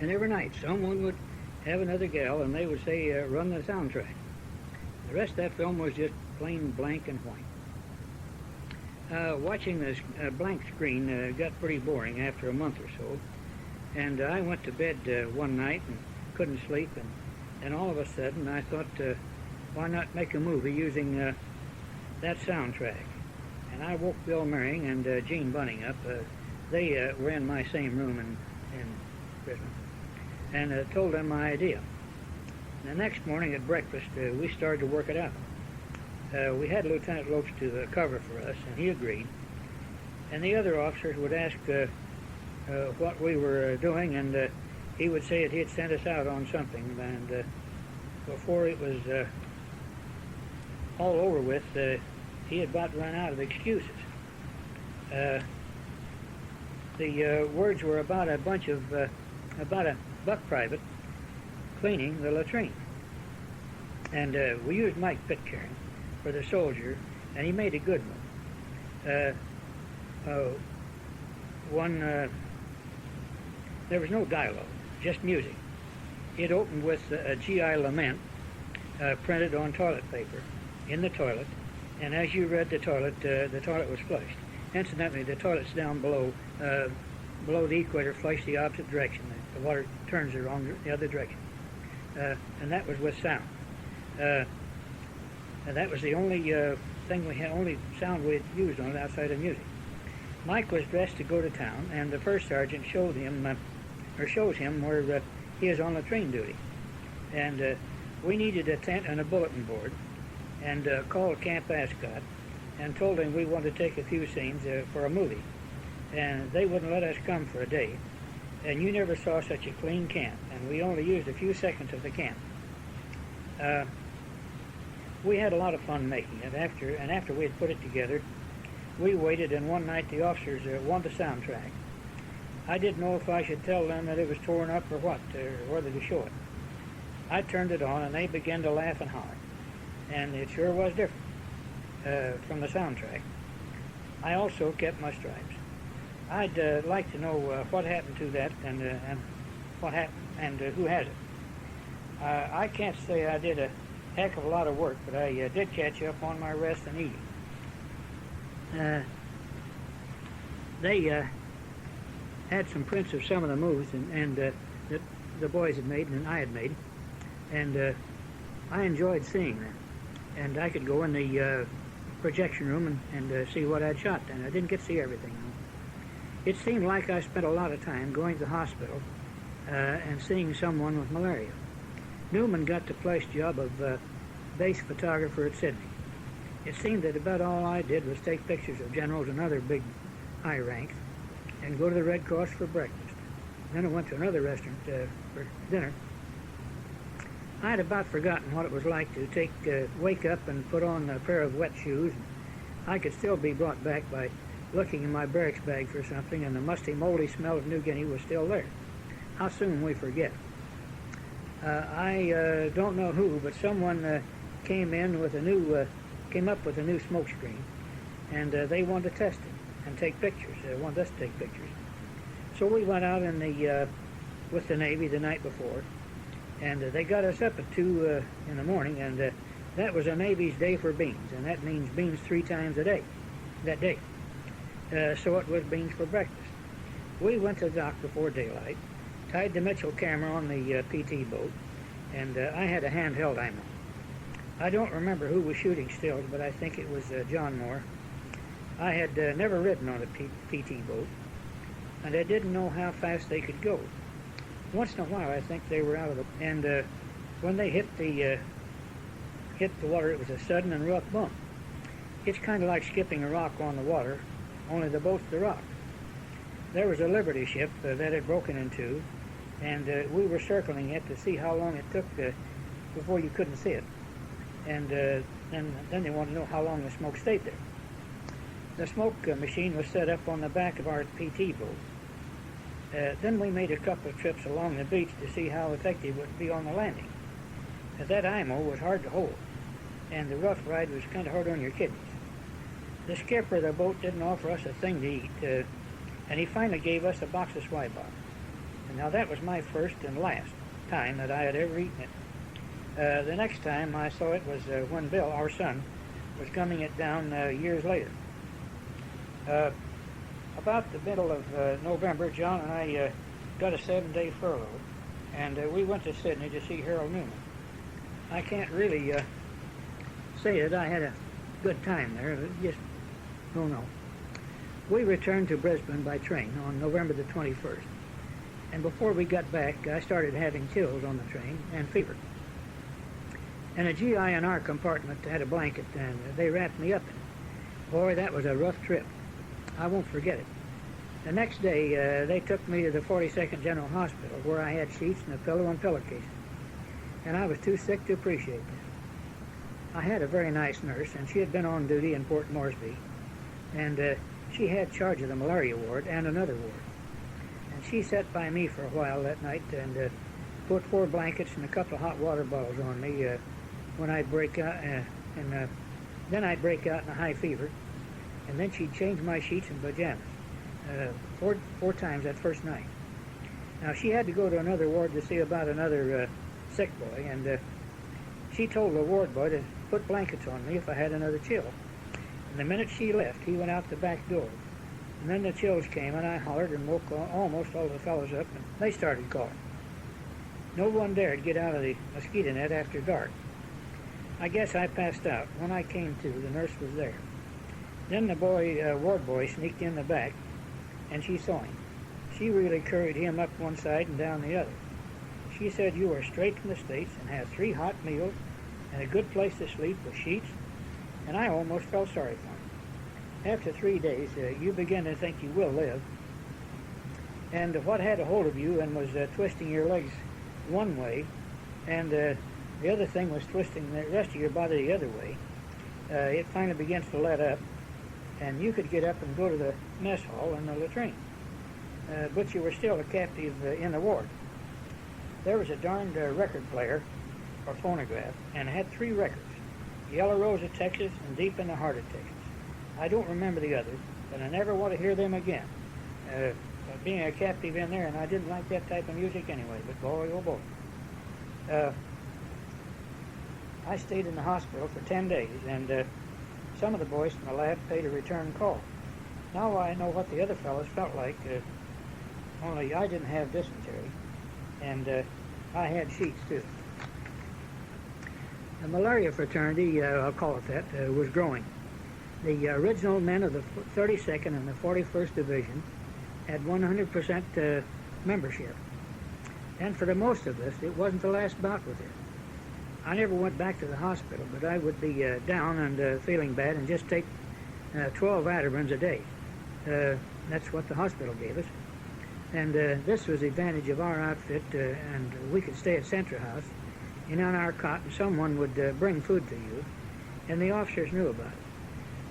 And every night someone would have another gal and they would say, run the soundtrack. The rest of that film was just plain blank and white. Watching this blank screen got pretty boring after a month or so. And I went to bed one night and couldn't sleep. And all of a sudden I thought, why not make a movie using that soundtrack? And I woke Bill Merring and Gene Bunning up. They were in my same room in prison. And told them my idea. The next morning at breakfast, we started to work it out. We had Lieutenant Lopes to cover for us, and he agreed. And the other officers would ask what we were doing, and he would say that he had sent us out on something. And before it was all over with, he had about run out of excuses. The words were about a bunch of, about a buck private cleaning the latrine. And we used Mike Pitcairn for the soldier, and he made a good one. There was no dialogue, just music. It opened with a GI lament printed on toilet paper in the toilet, and as you read the toilet was flushed. Incidentally, the toilet's down below the equator, flushed the opposite direction. The water turns the other direction. And that was with sound. And that was the only thing we had, only sound we had used on it outside of music. Mike was dressed to go to town, and the first sergeant shows him where he is on latrine duty. And we needed a tent and a bulletin board, and called Camp Ascot and told him we wanted to take a few scenes for a movie. And they wouldn't let us come for a day. And you never saw such a clean camp, and we only used a few seconds of the camp. We had a lot of fun making it. After we had put it together, we waited, and one night the officers wanted the soundtrack. I didn't know if I should tell them that it was torn up or what, or whether to show it. I turned it on, and they began to laugh and holler. And it sure was different from the soundtrack. I also kept my stripes. I'd like to know what happened to that and what happened and who has it. I can't say I did a heck of a lot of work, but I did catch up on my rest and eating. They had some prints of some of the movies and that the boys had made and I had made, and I enjoyed seeing them. And I could go in the projection room and see what I'd shot, and I didn't get to see everything. It seemed like I spent a lot of time going to the hospital and seeing someone with malaria. Newman got the place job of base photographer at Sydney. It seemed that about all I did was take pictures of generals and other big high ranks and go to the Red Cross for breakfast. Then I went to another restaurant for dinner. I had about forgotten what it was like to wake up and put on a pair of wet shoes. I could still be brought back by looking in my barracks bag for something, and the musty, moldy smell of New Guinea was still there. How soon we forget. I don't know who, but someone came up with a new smoke screen, and they wanted to test it and take pictures. They wanted us to take pictures. So we went out with the Navy the night before, and they got us up at 2 in the morning, and that was the Navy's day for beans, and that means beans 3 times a day, that day. So it was beans for breakfast. We went to the dock before daylight, tied the Mitchell camera on the PT boat, and I had a handheld ammo. I don't remember who was shooting stills, but I think it was John Moore. I had never ridden on a PT boat, and I didn't know how fast they could go. Once in a while, I think they were out of the... And when they hit the water, it was a sudden and rough bump. It's kind of like skipping a rock on the water, only the boat's the rock. There was a Liberty ship that had broken in two, and we were circling it to see how long it took before you couldn't see it. And then they wanted to know how long the smoke stayed there. The smoke machine was set up on the back of our PT boat. Then we made a couple of trips along the beach to see how effective it would be on the landing. That ammo was hard to hold, and the rough ride was kind of hard on your kidneys. The skipper of the boat didn't offer us a thing to eat, and he finally gave us a box of Swibox. And now that was my first and last time that I had ever eaten it. The next time I saw it was when Bill, our son, was coming it down years later. About the middle of November, John and I got a 7-day furlough, and we went to Sydney to see Harold Newman. I can't really say that I had a good time there. Just don't know. We returned to Brisbane by train on November the 21st, and before we got back, I started having chills on the train and fever. And a GI in our compartment had a blanket, and they wrapped me up in it. Boy, that was a rough trip. I won't forget it. The next day, they took me to the 42nd General Hospital, where I had sheets and a pillow and pillowcase. And I was too sick to appreciate that. I had a very nice nurse, and she had been on duty in Port Moresby, and she had charge of the malaria ward and another ward. And she sat by me for a while that night and put 4 blankets and a couple of hot water bottles on me when I'd break out, and then I'd break out in a high fever, and then she'd change my sheets and pajamas four times that first night. Now, she had to go to another ward to see about another sick boy, and she told the ward boy to put blankets on me if I had another chill. And the minute she left, he went out the back door. And then the chills came, and I hollered and woke almost all the fellows up, and they started calling. No one dared get out of the mosquito net after dark. I guess I passed out. When I came to, the nurse was there. Then the ward boy sneaked in the back, and she saw him. She really carried him up one side and down the other. She said, "You are straight from the States and have 3 hot meals and a good place to sleep with sheets," and I almost felt sorry for him. After 3 days, you begin to think you will live, and what had a hold of you and was twisting your legs one way, and the other thing was twisting the rest of your body the other way, it finally begins to let up, and you could get up and go to the mess hall and the latrine. But you were still a captive in the ward. There was a darned record player, or phonograph, and it had 3 records, Yellow Rose of Texas and Deep in the Heart of Texas. I don't remember the others, but I never want to hear them again. Being a captive in there, and I didn't like that type of music anyway, but boy, oh boy. I stayed in the hospital for 10 days, and some of the boys from the lab paid a return call. Now I know what the other fellows felt like, only I didn't have dysentery, and I had sheets too. The malaria fraternity, I'll call it that, was growing. The original men of the 32nd and the 41st Division had 100% membership. And for the most of us, it wasn't the last bout with it. I never went back to the hospital, but I would be down and feeling bad and just take 12 Atirans a day. That's what the hospital gave us. And this was the advantage of our outfit, and we could stay at Central House, and on our cot, and someone would bring food to you, and the officers knew about it.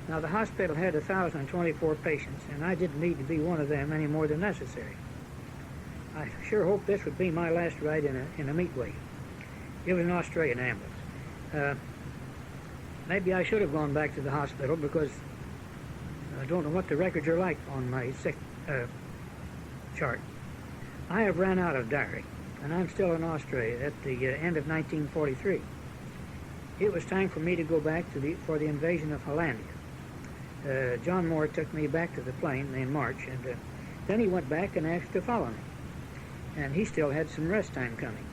Now, the hospital had 1,024 patients, and I didn't need to be one of them any more than necessary. I sure hoped this would be my last ride in a meat wagon. It was an Australian ambulance. Maybe I should have gone back to the hospital, because I don't know what the records are like on my sick chart. I have ran out of diary, and I'm still in Australia at the end of 1943. It was time for me to go back for the invasion of Hollandia. John Moore took me back to the plane in March, and then he went back and asked to follow me. And he still had some rest time coming.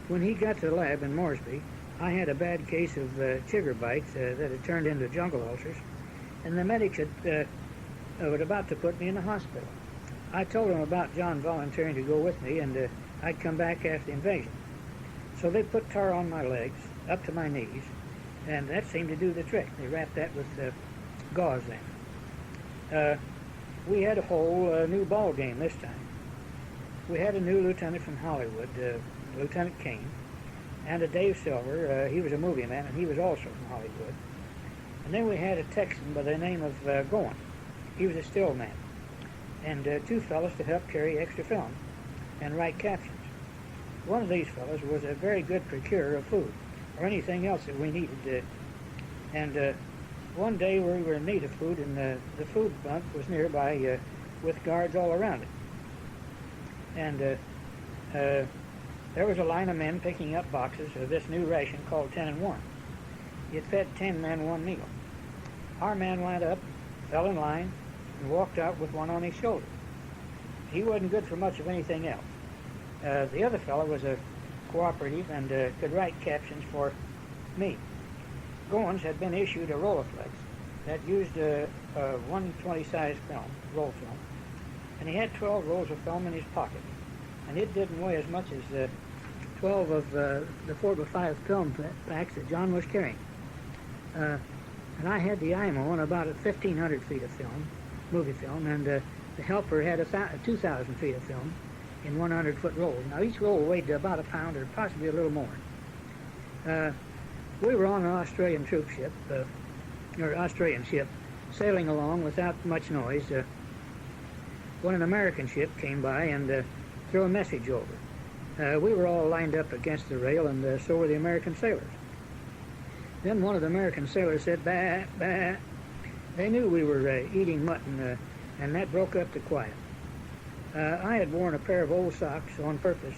When he got to the lab in Moresby, I had a bad case of chigger bites that had turned into jungle ulcers, and the medics were about to put me in the hospital. I told them about John volunteering to go with me, and I'd come back after the invasion. So they put tar on my legs, up to my knees, and that seemed to do the trick. They wrapped that with gauze then. We had a whole new ball game this time. We had a new lieutenant from Hollywood, Lieutenant Kane, and a Dave Silver. He was a movie man, and he was also from Hollywood. And then we had a Texan by the name of Gowan. He was a still man. And 2 fellows to help carry extra film and write captions. One of these fellows was a very good procurer of food, or anything else that we needed. And one day we were in need of food, and the food bunk was nearby with guards all around it. and there was a line of men picking up boxes of this new ration called 10 and 1. It fed 10 men one meal. Our man went up, fell in line, and walked out with one on his shoulder. He wasn't good for much of anything else. The other fellow was a cooperative and could write captions for me. Goins had been issued a Rolleiflex that used a 120 size film, roll film, and he had 12 rolls of film in his pocket, and it didn't weigh as much as 12 of the 4x5 film packs that John was carrying. And I had the IMO on about 1,500 feet of film, movie film, and the helper had 2,000 feet of film in 100-foot rolls. Now each roll weighed about a pound or possibly a little more. We were on an Australian troop ship, or Australian ship, sailing along without much noise when an American ship came by and threw a message over. We were all lined up against the rail, and so were the American sailors. Then one of the American sailors said, "Bah, bah." They knew we were eating mutton, and that broke up the quiet. I had worn a pair of old socks on purpose,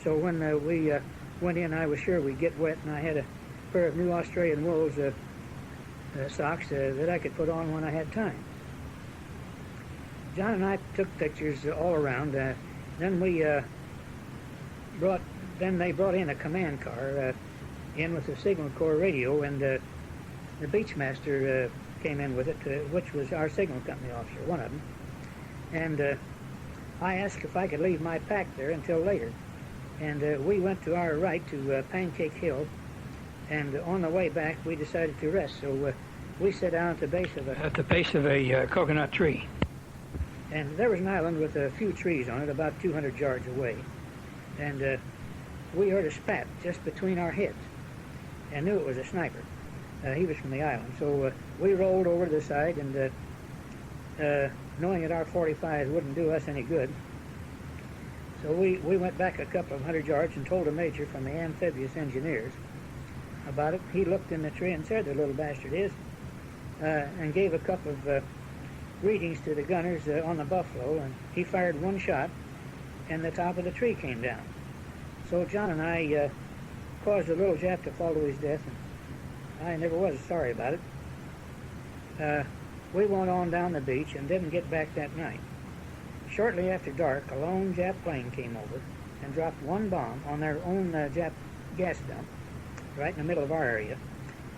so when we went in, I was sure we'd get wet, and I had a pair of new Australian wools socks that I could put on when I had time. John and I took pictures all around. Then they brought in a command car in with a signal corps radio, and the beachmaster came in with it, which was our signal company officer, one of them. And I asked if I could leave my pack there until later. And we went to our right to Pancake Hill, and on the way back we decided to rest. So we sat down at the base of a coconut tree. And there was an island with a few trees on it, about 200 yards away. And we heard a spat just between our heads, and knew it was a sniper. He was from the island. So we rolled over to the side, and knowing that our 45s wouldn't do us any good, so we went back a couple of hundred yards and told a major from the amphibious engineers about it. He looked in the tree and said, "The little bastard is," and gave a couple of readings to the gunners on the Buffalo, and he fired one shot, and the top of the tree came down. So John and I caused a little Jap to fall to his death, and I never was sorry about it. We went on down the beach and didn't get back that night. Shortly after dark, a lone Jap plane came over and dropped one bomb on their own Jap gas dump right in the middle of our area,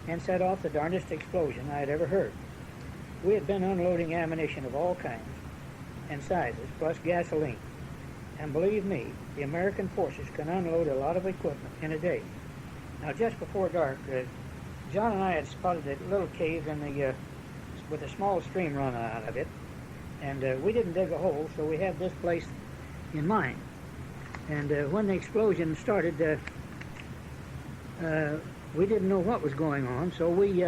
and set off the darndest explosion I had ever heard. We had been unloading ammunition of all kinds and sizes, plus gasoline. And believe me, the American forces can unload a lot of equipment in a day. Now, just before dark, John and I had spotted a little cave in with a small stream running out of it, and we didn't dig a hole, so we had this place in mind. And when the explosion started, we didn't know what was going on, so we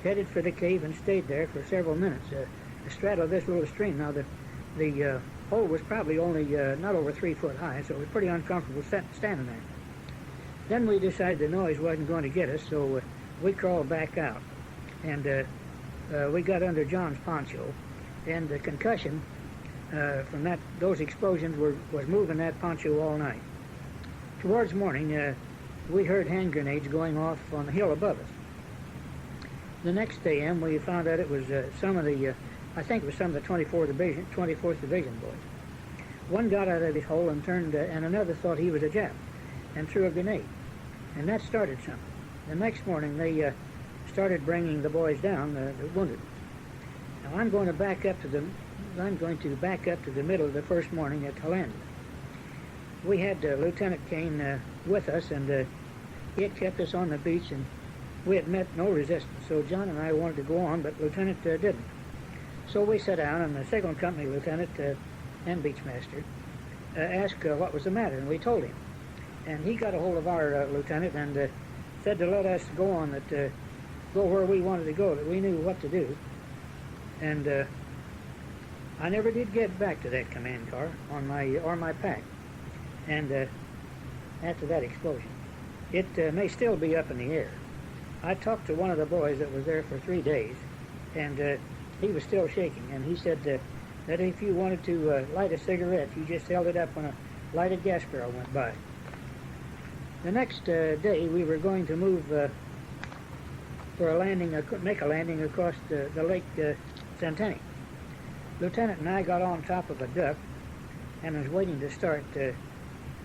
headed for the cave and stayed there for several minutes, astraddle this little stream. Now, the hole was probably only not over 3 foot high, so it was pretty uncomfortable standing there. Then we decided the noise wasn't going to get us, so we crawled back out, and we got under John's poncho, and the concussion from those explosions was moving that poncho all night. Towards morning, we heard hand grenades going off on the hill above us. The next AM, we found out it was some of the, I think it was some of the 24th Division boys. One got out of his hole and turned, and another thought he was a Jap and threw a grenade. And that started something. The next morning, they started bringing the boys down, the wounded. Now I'm going to back up to the middle of the first morning at Calandra. We had Lieutenant Kane with us, and he had kept us on the beach, and we had met no resistance. So John and I wanted to go on, but Lieutenant didn't. So we sat down, and the Signal Company Lieutenant and Beachmaster asked what was the matter, and we told him. And he got a hold of our lieutenant and said to let us go on, go where we wanted to go, that we knew what to do. And I never did get back to that command car or my pack. And after that explosion, it may still be up in the air. I talked to one of the boys that was there for 3 days, and he was still shaking, and he said that if you wanted to light a cigarette, you just held it up when a lighted gas barrel went by. The next day, we were going to move for a landing, make a landing across the Lake Centennial. Lieutenant and I got on top of a duck and was waiting to start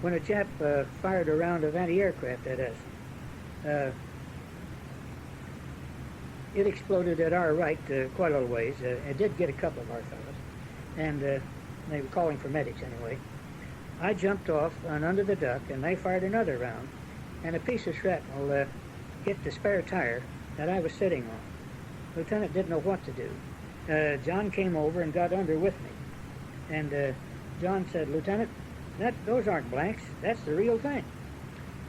when a Jap fired a round of anti-aircraft at us. It exploded at our right quite a little ways. It did get a couple of our fellows, and they were calling for medics anyway. I jumped off and under the duck, and they fired another round, and a piece of shrapnel hit the spare tire that I was sitting on. Lieutenant didn't know what to do. John came over and got under with me, and John said, "Lieutenant, those aren't blanks. That's the real thing."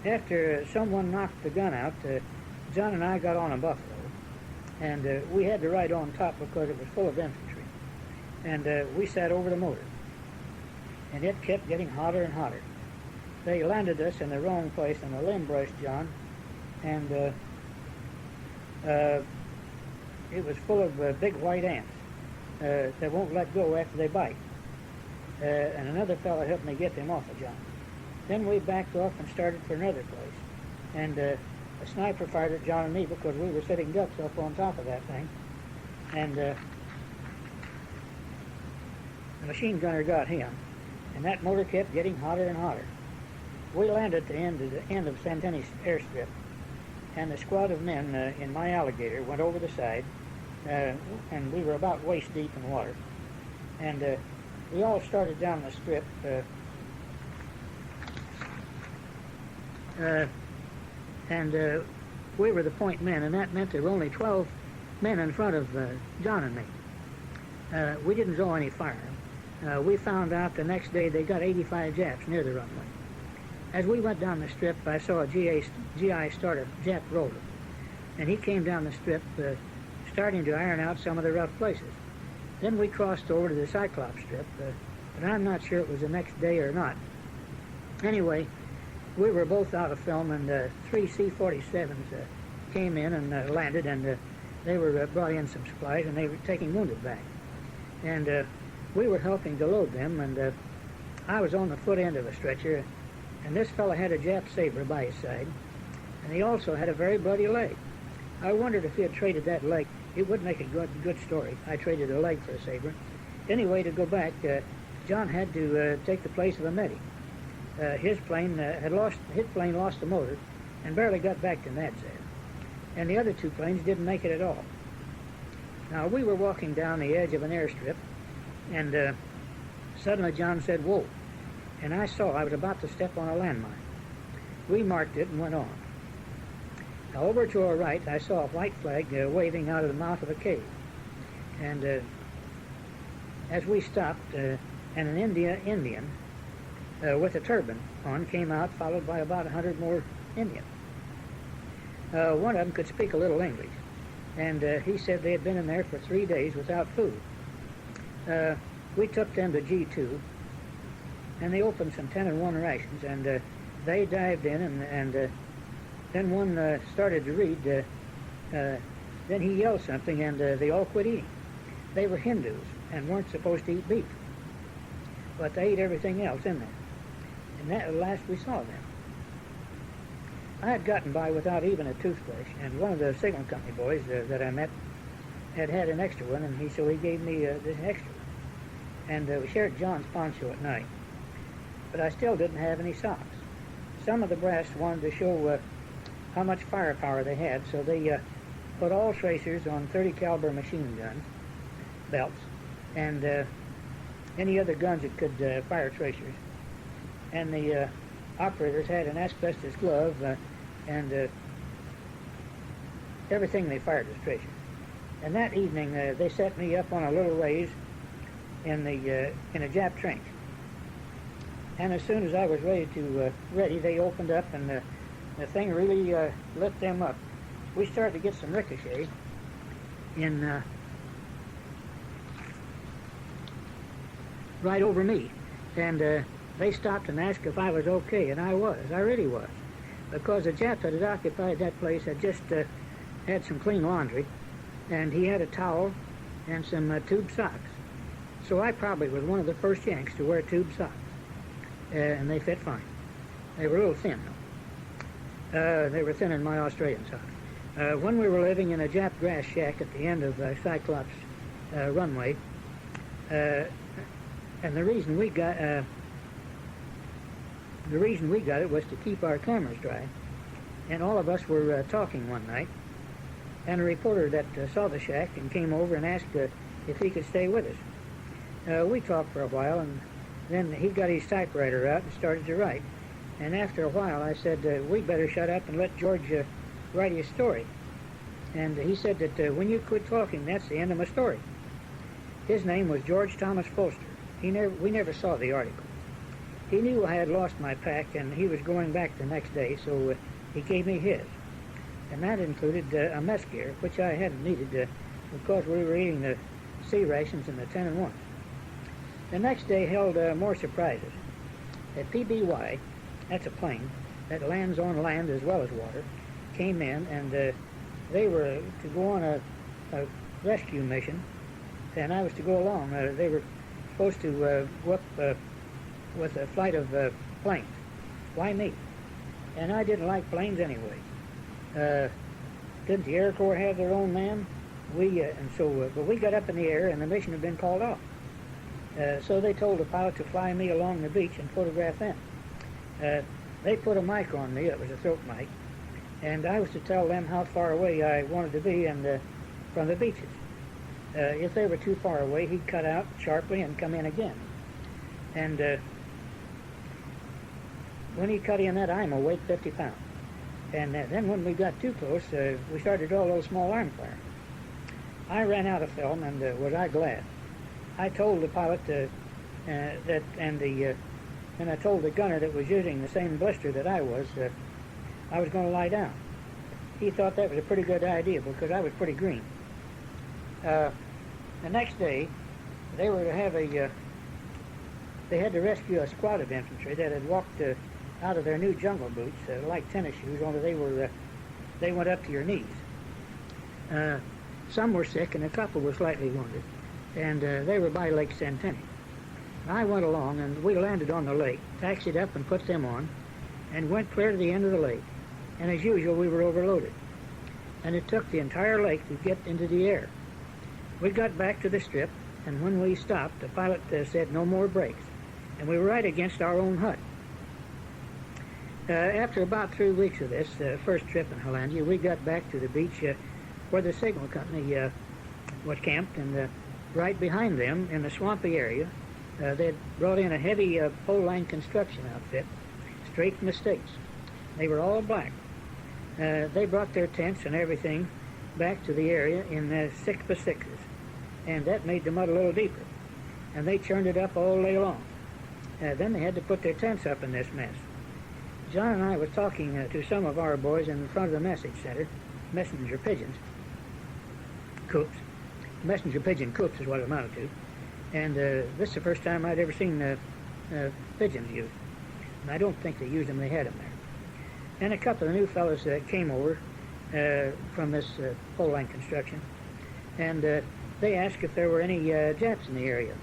After someone knocked the gun out, John and I got on a Buffalo, and we had to ride on top because it was full of infantry. And we sat over the motor, and it kept getting hotter and hotter. They landed us in the wrong place, and a limb brushed John, and it was full of big white ants that won't let go after they bite. And another fellow helped me get them off of John. Then we backed off and started for another place. And a sniper fired at John and me because we were sitting ducks up on top of that thing. And the machine gunner got him. And that motor kept getting hotter and hotter. We landed at the end of Centennial airstrip. And the squad of men in my Alligator went over the side. And we were about waist deep in water. And we all started down the strip. And we were the point men, and that meant there were only 12 men in front of John and me. We didn't draw any fire. We found out the next day they got 85 Japs near the runway. As we went down the strip, I saw a GI start a Jap roller, and he came down the strip starting to iron out some of the rough places. Then we crossed over to the Cyclops strip, but I'm not sure it was the next day or not. Anyway, we were both out of film, and 3 C-47s came in and landed, and they were brought in some supplies, and they were taking wounded back. And we were helping to load them, and I was on the foot end of a stretcher, and this fellow had a Jap saber by his side, and he also had a very bloody leg. I wondered if he had traded that leg. It would make a good story. I traded a leg for a saber. Anyway, to go back, John had to take the place of a medic. His plane lost the motor and barely got back to Nadzab. And the other two planes didn't make it at all. Now, we were walking down the edge of an airstrip, and suddenly John said, "Whoa." And I was about to step on a landmine. We marked it and went on. Now, over to our right, I saw a white flag waving out of the mouth of a cave. And as we stopped, and an Indian with a turban on came out, followed by about 100 more Indians. One of them could speak a little English, and he said they had been in there for 3 days without food. We took them to G2, and they opened some 10-1 rations, and they dived in, and then one started to read. Then he yelled something, and they all quit eating. They were Hindus and weren't supposed to eat beef, but they ate everything else in there. And that at last we saw them. I had gotten by without even a toothbrush, and one of the signal company boys that I met had an extra one, and so he gave me this extra one. And we shared John's poncho at night. But I still didn't have any socks. Some of the brass wanted to show how much firepower they had, so they put all tracers on 30 caliber machine gun belts and any other guns that could fire tracers. And the operators had an asbestos glove and everything they fired was tracers. And that evening they set me up on a little raise in a Jap trench. And as soon as I was ready, they opened up, and the thing really lit them up. We started to get some ricochet in right over me, and they stopped and asked if I was okay, and I really was, because the Jap that had occupied that place had just had some clean laundry, and he had a towel and some tube socks. So I probably was one of the first Yanks to wear tube socks, and they fit fine. They were a little thin, though. They were thinner than my Australian socks. When we were living in a Jap grass shack at the end of Cyclops runway, and the reason we got it was to keep our cameras dry. And all of us were talking one night, and a reporter that saw the shack and came over and asked if he could stay with us. We talked for a while, and then he got his typewriter out and started to write. And after a while, I said, we'd better shut up and let George write his story. And he said that when you quit talking, that's the end of my story. His name was George Thomas Folster. We never saw the article. He knew I had lost my pack, and he was going back the next day, so he gave me his. And that included a mess gear, which I hadn't needed because we were eating the sea rations in the 10 and 1. The next day held more surprises. A PBY, that's a plane that lands on land as well as water, came in, and they were to go on a rescue mission, and I was to go along. They were supposed to go up with a flight of planes. Why me? And I didn't like planes anyway. Didn't the Air Corps have their own man? But we got up in the air, and the mission had been called off. So they told the pilot to fly me along the beach and photograph them. They put a mic on me. It was a throat mic, and I was to tell them how far away I wanted to be from the beaches. If they were too far away, he'd cut out sharply and come in again. And when he cut in, that IMO weighed 50 pounds. And then when we got too close, we started to draw a little small arm fire. I ran out of film, and was I glad. I told the pilot and I told the gunner that was using the same blister that I was going to lie down. He thought that was a pretty good idea because I was pretty green. The next day, they were to have they had to rescue a squad of infantry that had walked out of their new jungle boots, like tennis shoes, only they went up to your knees. Some were sick, and a couple were slightly wounded, and they were by Lake Centennial. I went along, and we landed on the lake, taxied up and put them on, and went clear to the end of the lake. And as usual, we were overloaded. And it took the entire lake to get into the air. We got back to the strip, and when we stopped, the pilot said no more brakes. And we were right against our own hut. After about 3 weeks of this first trip in Hollandia, we got back to the beach where the signal company was camped, and right behind them in the swampy area, they had brought in a heavy pole-line construction outfit straight from the States. They were all black. They brought their tents and everything back to the area in 6x6s, and that made the mud a little deeper. And they churned it up all day long. Then they had to put their tents up in this mess. John and I was talking to some of our boys in front of the message center, messenger pigeons, coops. Messenger pigeon coops is what it amounted to. And this is the first time I'd ever seen pigeons used. And I don't think they used them, they had them there. And a couple of new fellows came over from this pole line construction, and they asked if there were any Japs in the area.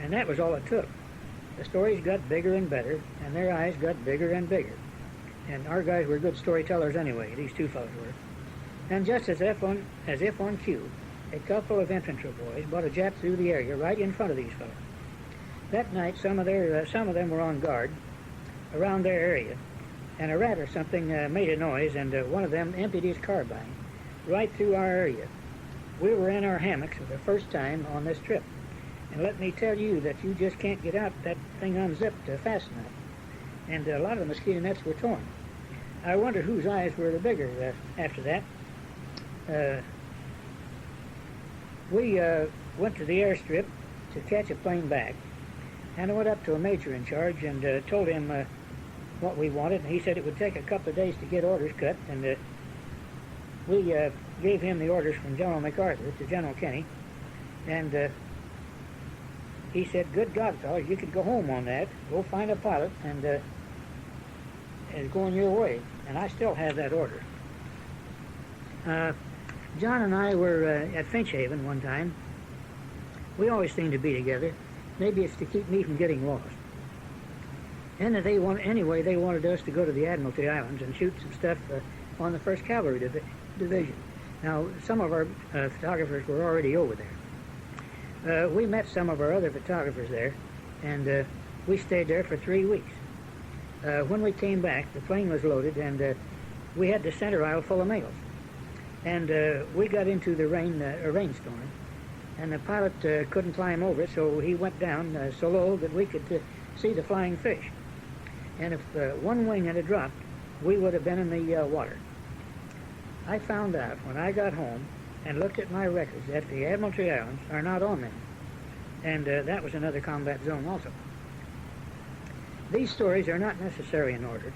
And that was all it took. The stories got bigger and better, and their eyes got bigger and bigger. And our guys were good storytellers anyway, these two fellows were. And just as if on cue, a couple of infantry boys brought a Jap through the area right in front of these fellows. That night, some of them were on guard around their area, and a rat or something made a noise, and one of them emptied his carbine right through our area. We were in our hammocks for the first time on this trip, and let me tell you that you just can't get out that thing unzipped fast enough, and a lot of the mosquito nets were torn. I wonder whose eyes were the bigger after that. We went to the airstrip to catch a plane back, and I went up to a major in charge and told him what we wanted, and he said it would take a couple of days to get orders cut, and we gave him the orders from General MacArthur to General Kenny, and he said, "Good God, fellas, you could go home on that, go find a pilot, and it's going your way." And I still have that order. John and I were at Finch Haven one time, We always seem to be together. Maybe it's to keep me from getting lost. And they wanted us to go to the Admiralty Islands and shoot some stuff on the 1st Cavalry Division. Now, some of our photographers were already over there. We met some of our other photographers there, and we stayed there for 3 weeks. When we came back, the plane was loaded, and we had the center aisle full of males. And we got into the rainstorm, and the pilot couldn't climb over it, so he went down so low that we could see the flying fish. And if one wing had dropped, we would have been in the water. I found out when I got home and looked at my records that the Admiralty Islands are not on them, and that was another combat zone also. These stories are not necessary in order.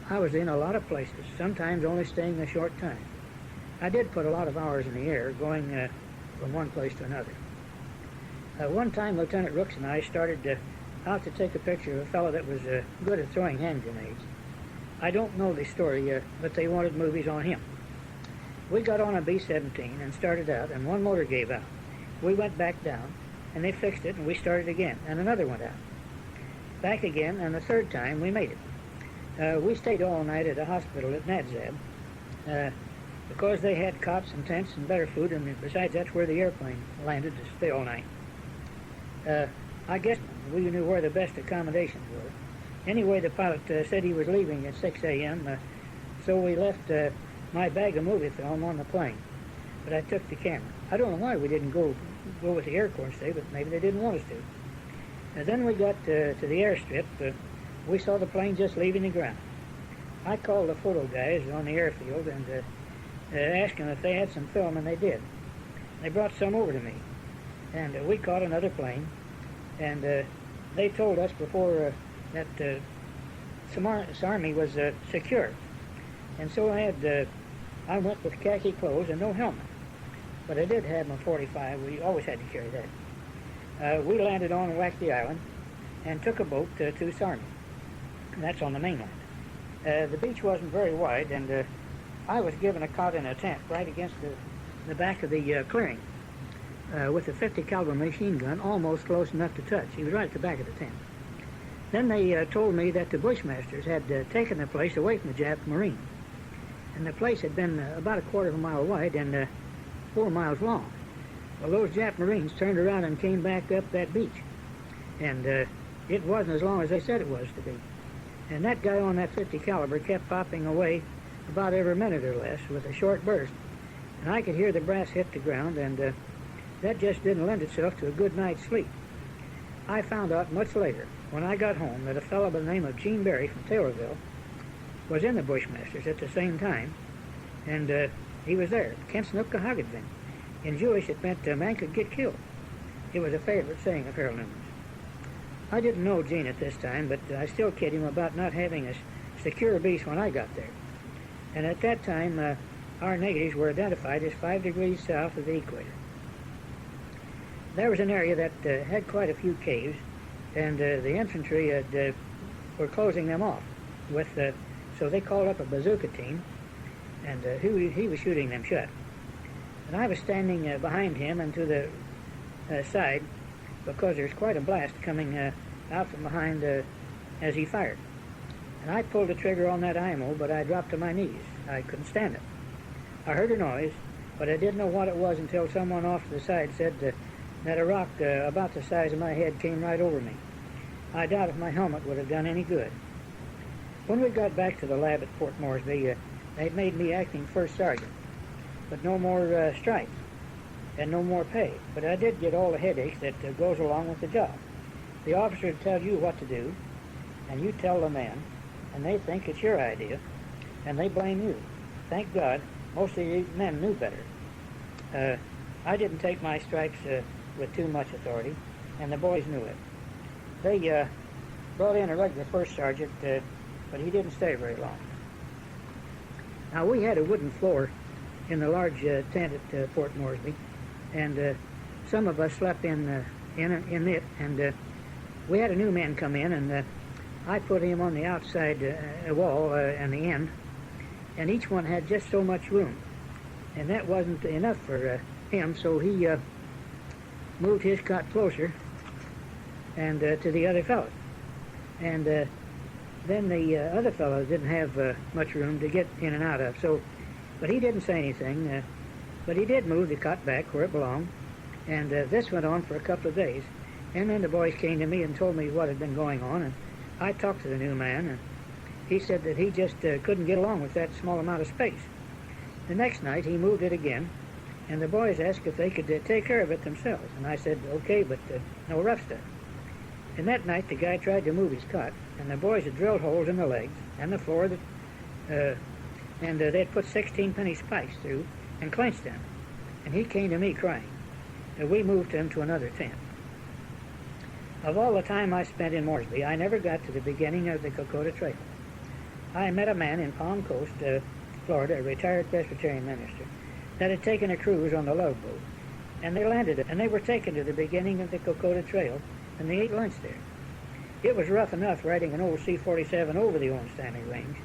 I was in a lot of places, sometimes only staying a short time. I did put a lot of hours in the air, going from one place to another. One time, Lieutenant Rooks and I started out to take a picture of a fellow that was good at throwing hand grenades. I don't know the story, but they wanted movies on him. We got on a B-17 and started out, and one motor gave out. We went back down, and they fixed it, and we started again, and another went out. Back again, and the third time, we made it. We stayed all night at a hospital at Nadzab, because they had cots and tents and better food, and besides, that's where the airplane landed to stay all night. I guess we knew where the best accommodations were. Anyway, the pilot said he was leaving at 6 a.m., so we left my bag of movie film on the plane. But I took the camera. I don't know why we didn't go with the Air Corps instead, but maybe they didn't want us to. And then we got to the airstrip. We saw the plane just leaving the ground. I called the photo guys on the airfield and asked them if they had some film, and they did. They brought some over to me. And we caught another plane, and they told us before that Sarmy was secure. And so I went with khaki clothes and no helmet. But I did have my .45. We always had to carry that. We landed on Wacky Island and took a boat to Sarmy. And that's on the mainland. The beach wasn't very wide, and I was given a cot in a tent right against the back of the clearing with a 50 caliber machine gun almost close enough to touch. He was right at the back of the tent. Then they told me that the Bushmasters had taken the place away from the Jap Marines. And the place had been about a quarter of a mile wide and 4 miles long. Well, those Jap Marines turned around and came back up that beach. And it wasn't as long as they said it was to be. And that guy on that 50 caliber kept popping away about every minute or less with a short burst. And I could hear the brass hit the ground, and that just didn't lend itself to a good night's sleep. I found out much later, when I got home, that a fellow by the name of Gene Berry from Taylorville was in the Bushmasters at the same time, and he was there, Kensnukahagidvin. In Jewish, it meant a man could get killed. It was a favorite saying of Harold Newman's. I didn't know Gene at this time, but I still kid him about not having a secure beach when I got there. And at that time, our negatives were identified as 5 degrees south of the equator. There was an area that had quite a few caves, and the infantry were closing them off. So they called up a bazooka team, and he was shooting them shut. And I was standing behind him and to the side, because there's quite a blast coming out from behind as he fired. And I pulled the trigger on that IMO, but I dropped to my knees. I couldn't stand it. I heard a noise, but I didn't know what it was until someone off to the side said that a rock about the size of my head came right over me. I doubt if my helmet would have done any good. When we got back to the lab at Fort Moresby, they made me acting first sergeant, but no more stripes and no more pay. But I did get all the headaches that goes along with the job. The officer would tell you what to do, and you tell the men, and they think it's your idea, and they blame you. Thank God, most of these men knew better. I didn't take my stripes with too much authority, and the boys knew it. They brought in a regular first sergeant, but he didn't stay very long. Now, we had a wooden floor in the large tent at Fort Moresby, and some of us slept in it, and we had a new man come in, and I put him on the outside wall and the end, and each one had just so much room, and that wasn't enough for him, so he moved his cot closer and to the other fellow. And then the other fellow didn't have much room to get in and out of. So, but he didn't say anything. But he did move the cot back where it belonged. And this went on for a couple of days. And then the boys came to me and told me what had been going on. And I talked to the new man, and he said that he just couldn't get along with that small amount of space. The next night he moved it again, and the boys asked if they could take care of it themselves. And I said, okay, but no rough stuff. And that night the guy tried to move his cot, and the boys had drilled holes in the legs and the floor, and they'd put 16-penny spikes through and clenched them. And he came to me crying. We moved him to another tent. Of all the time I spent in Moresby, I never got to the beginning of the Kokota Trail. I met a man in Palm Coast, Florida, a retired Presbyterian minister, that had taken a cruise on the Love Boat. And they landed it, and they were taken to the beginning of the Kokota Trail, and they ate lunch there. It was rough enough riding an old C-47 over the Owen Stanley Range,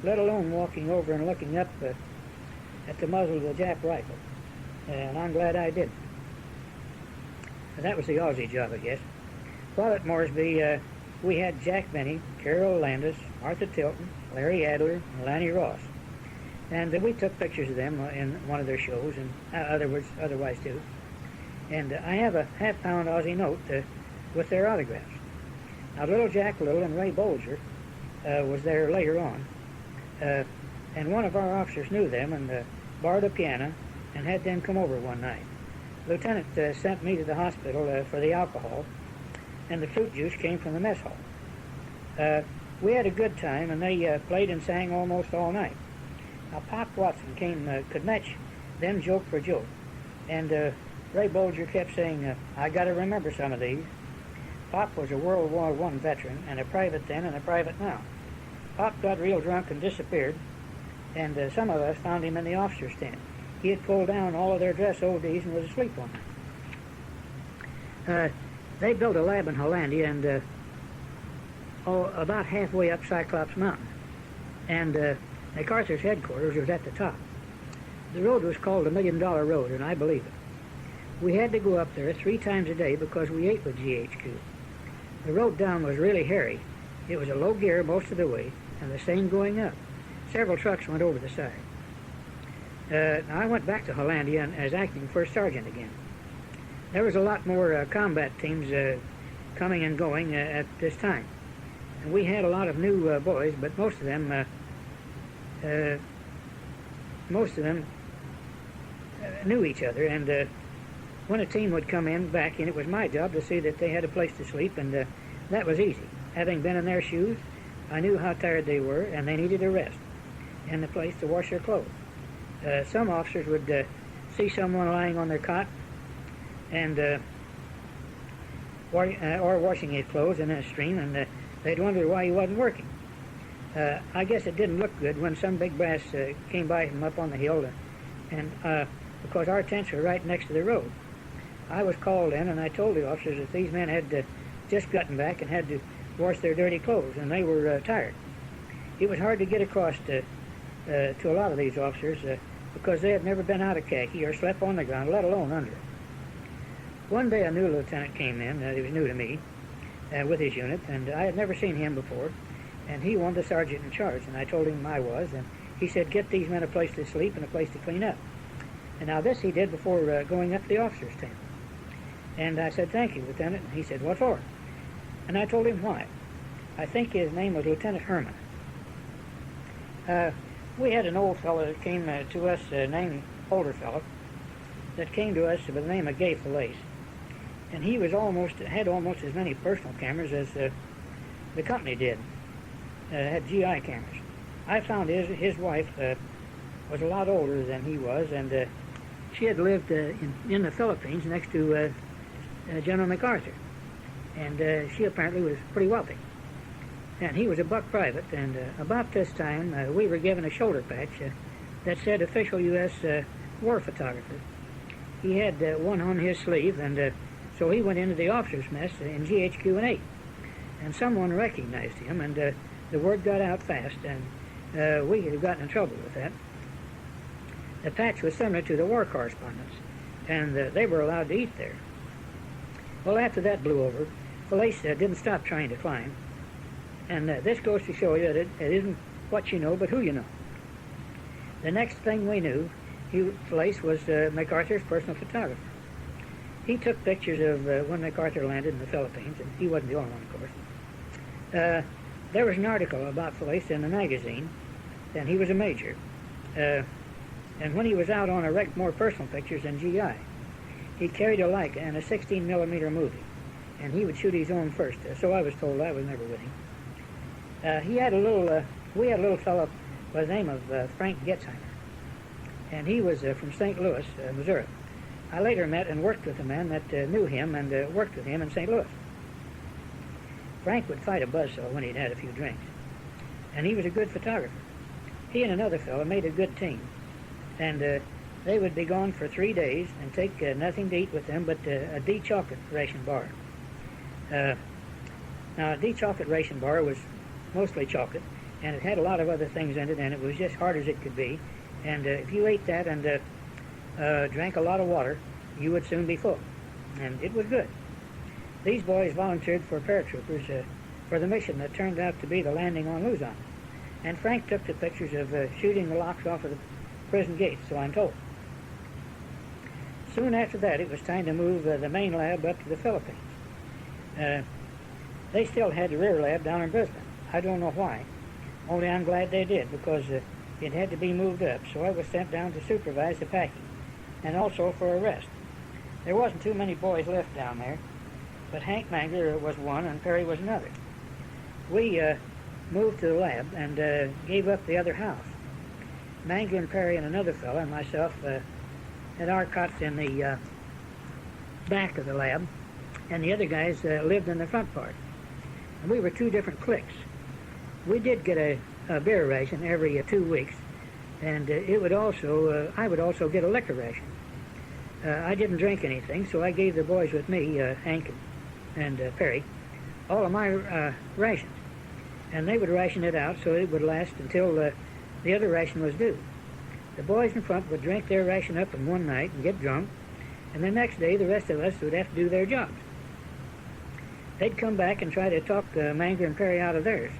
let alone walking over and looking up at the muzzle of the Jap rifle. And I'm glad I did. That was the Aussie job, I guess. While at Moresby, we had Jack Benny, Carol Landis, Martha Tilton, Larry Adler, and Lanny Ross. And we took pictures of them in one of their shows, and otherwise too. And I have a half-pound Aussie note with their autographs. Now, Little Jack Little and Ray Bolger was there later on. And one of our officers knew them and borrowed a piano and had them come over one night. Lieutenant sent me to the hospital for the alcohol, and the fruit juice came from the mess hall. We had a good time, and they played and sang almost all night. Now, Pop Watson could match them joke for joke, and Ray Bolger kept saying, I got to remember some of these. Pop was a World War I veteran, and a private then and a private now. Pop got real drunk and disappeared, and some of us found him in the officer's tent. He had pulled down all of their dress ODs and was asleep one night. They built a lab in Hollandia and about halfway up Cyclops Mountain. And MacArthur's headquarters was at the top. The road was called the $1 Million Road, and I believe it. We had to go up there 3 times a day because we ate with GHQ. The road down was really hairy. It was a low gear most of the way, and the same going up. Several trucks went over the side. I went back to Hollandia as acting first sergeant again. There was a lot more combat teams coming and going at this time. And we had a lot of new boys, but most of them knew each other. And when a team would come in back in, it was my job to see that they had a place to sleep, and that was easy. Having been in their shoes, I knew how tired they were, and they needed a rest and a place to wash their clothes. Some officers would see someone lying on their cot and or washing his clothes in a stream, and they'd wonder why he wasn't working. I guess it didn't look good when some big brass came by from up on the hill, and because our tents were right next to the road. I was called in, and I told the officers that these men had just gotten back and had to wash their dirty clothes, and they were tired. It was hard to get across to a lot of these officers because they had never been out of khaki or slept on the ground, let alone under it. One day a new lieutenant came in, he was new to me, with his unit, and I had never seen him before, and he wanted the sergeant in charge, and I told him I was, and he said, get these men a place to sleep and a place to clean up. And now this he did before going up to the officer's tent. And I said, thank you, Lieutenant. And he said, what for? And I told him why. I think his name was Lieutenant Herman. We had an old fellow that came to us, older fellow, that came to us by the name of Gay Fillets. And he was had almost as many personal cameras as the company did. Had GI cameras. I found his wife was a lot older than he was, and she had lived in the Philippines next to General MacArthur. And she apparently was pretty wealthy. And he was a buck private, and about this time we were given a shoulder patch that said official U.S. war photographer. He had one on his sleeve, and so he went into the officers' mess in GHQ and 8. And someone recognized him, and the word got out fast, and we had gotten in trouble with that. The patch was similar to the war correspondents, and they were allowed to eat there. Well, after that blew over, Felice didn't stop trying to climb. And this goes to show you that it isn't what you know, but who you know. The next thing we knew, Felice was MacArthur's personal photographer. He took pictures of when MacArthur landed in the Philippines, and he wasn't the only one, of course. There was an article about Felice in the magazine, and he was a major. And when he was out on a more personal pictures than GI, he carried a Leica and a 16mm movie, and he would shoot his own first. So I was told. I was never with him. We had a little fellow by the name of Frank Getzheimer, and he was from St. Louis, Missouri. I later met and worked with a man that knew him and worked with him in St. Louis. Frank would fight a buzzsaw when he'd had a few drinks, and he was a good photographer. He and another fellow made a good team, and they would be gone for 3 days and take nothing to eat with them but a D chocolate ration bar. Now, a D chocolate ration bar was mostly chocolate, and it had a lot of other things in it, and it was just hard as it could be. And if you ate that and drank a lot of water, you would soon be full, and it was good. These boys volunteered for paratroopers for the mission that turned out to be the landing on Luzon. And Frank took the pictures of shooting the locks off of the prison gates, so I'm told. Soon after that, it was time to move the main lab up to the Philippines. They still had the rear lab down in Brisbane. I don't know why, only I'm glad they did, because it had to be moved up, so I was sent down to supervise the packing, and also for a rest. There wasn't too many boys left down there, but Hank Mangler was one and Perry was another. We moved to the lab and gave up the other house. Mangler and Perry and another fellow and myself had our cots in the back of the lab, and the other guys lived in the front part. And we were two different cliques. We did get a beer ration every 2 weeks, and I would also get a liquor ration. I didn't drink anything, so I gave the boys with me, Hank and Perry, all of my rations. And they would ration it out so it would last until the other ration was due. The boys in front would drink their ration up in one night and get drunk, and the next day the rest of us would have to do their jobs. They'd come back and try to talk Mangler and Perry out of theirs,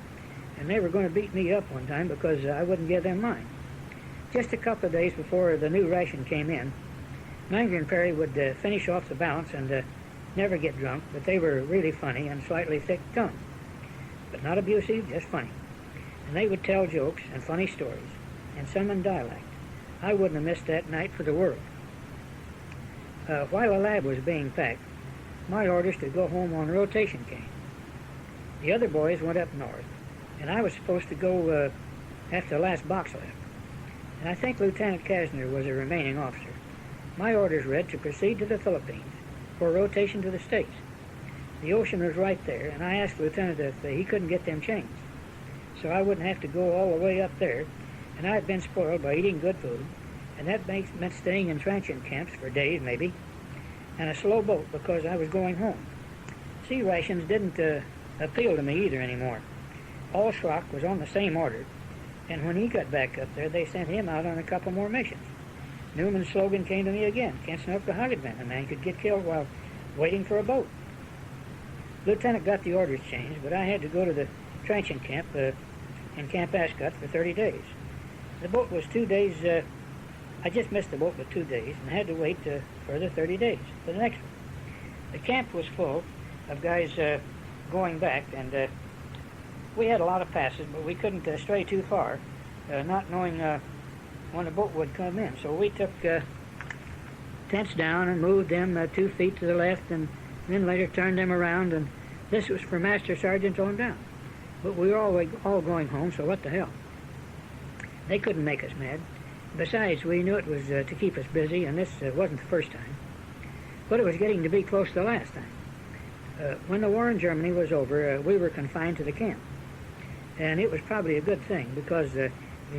and they were going to beat me up one time because I wouldn't give them mine. Just a couple of days before the new ration came in, Mangler and Perry would finish off the balance and never get drunk, but they were really funny and slightly thick-tongued. But not abusive, just funny. And they would tell jokes and funny stories, and some in dialect. I wouldn't have missed that night for the world. While the lab was being packed, my orders to go home on rotation came. The other boys went up north, and I was supposed to go after the last box lab. And I think Lieutenant Kasner was a remaining officer. My orders read to proceed to the Philippines for rotation to the States. The ocean was right there, and I asked Lieutenant if he couldn't get them changed, so I wouldn't have to go all the way up there, and I had been spoiled by eating good food, and that meant staying in transient camps for days, maybe, and a slow boat because I was going home. Sea rations didn't appeal to me either anymore. All Schrock was on the same order, and when he got back up there, they sent him out on a couple more missions. Newman's slogan came to me again: "Can't snuff the Huggetman. A man could get killed while waiting for a boat." Lieutenant got the orders changed, but I had to go to the transient camp in Camp Ascot for 30 days. The boat was 2 days. I just missed the boat by 2 days and had to wait further 30 days for the next one. The camp was full of guys going back, and we had a lot of passes, but we couldn't stray too far, not knowing when the boat would come in. So we took tents down and moved them 2 feet to the left, and then later turned them around, and this was for Master Sergeant on down. But we were all going home, so what the hell? They couldn't make us mad. Besides, we knew it was to keep us busy, and this wasn't the first time. But it was getting to be close to the last time. When the war in Germany was over, we were confined to the camp. And it was probably a good thing, because you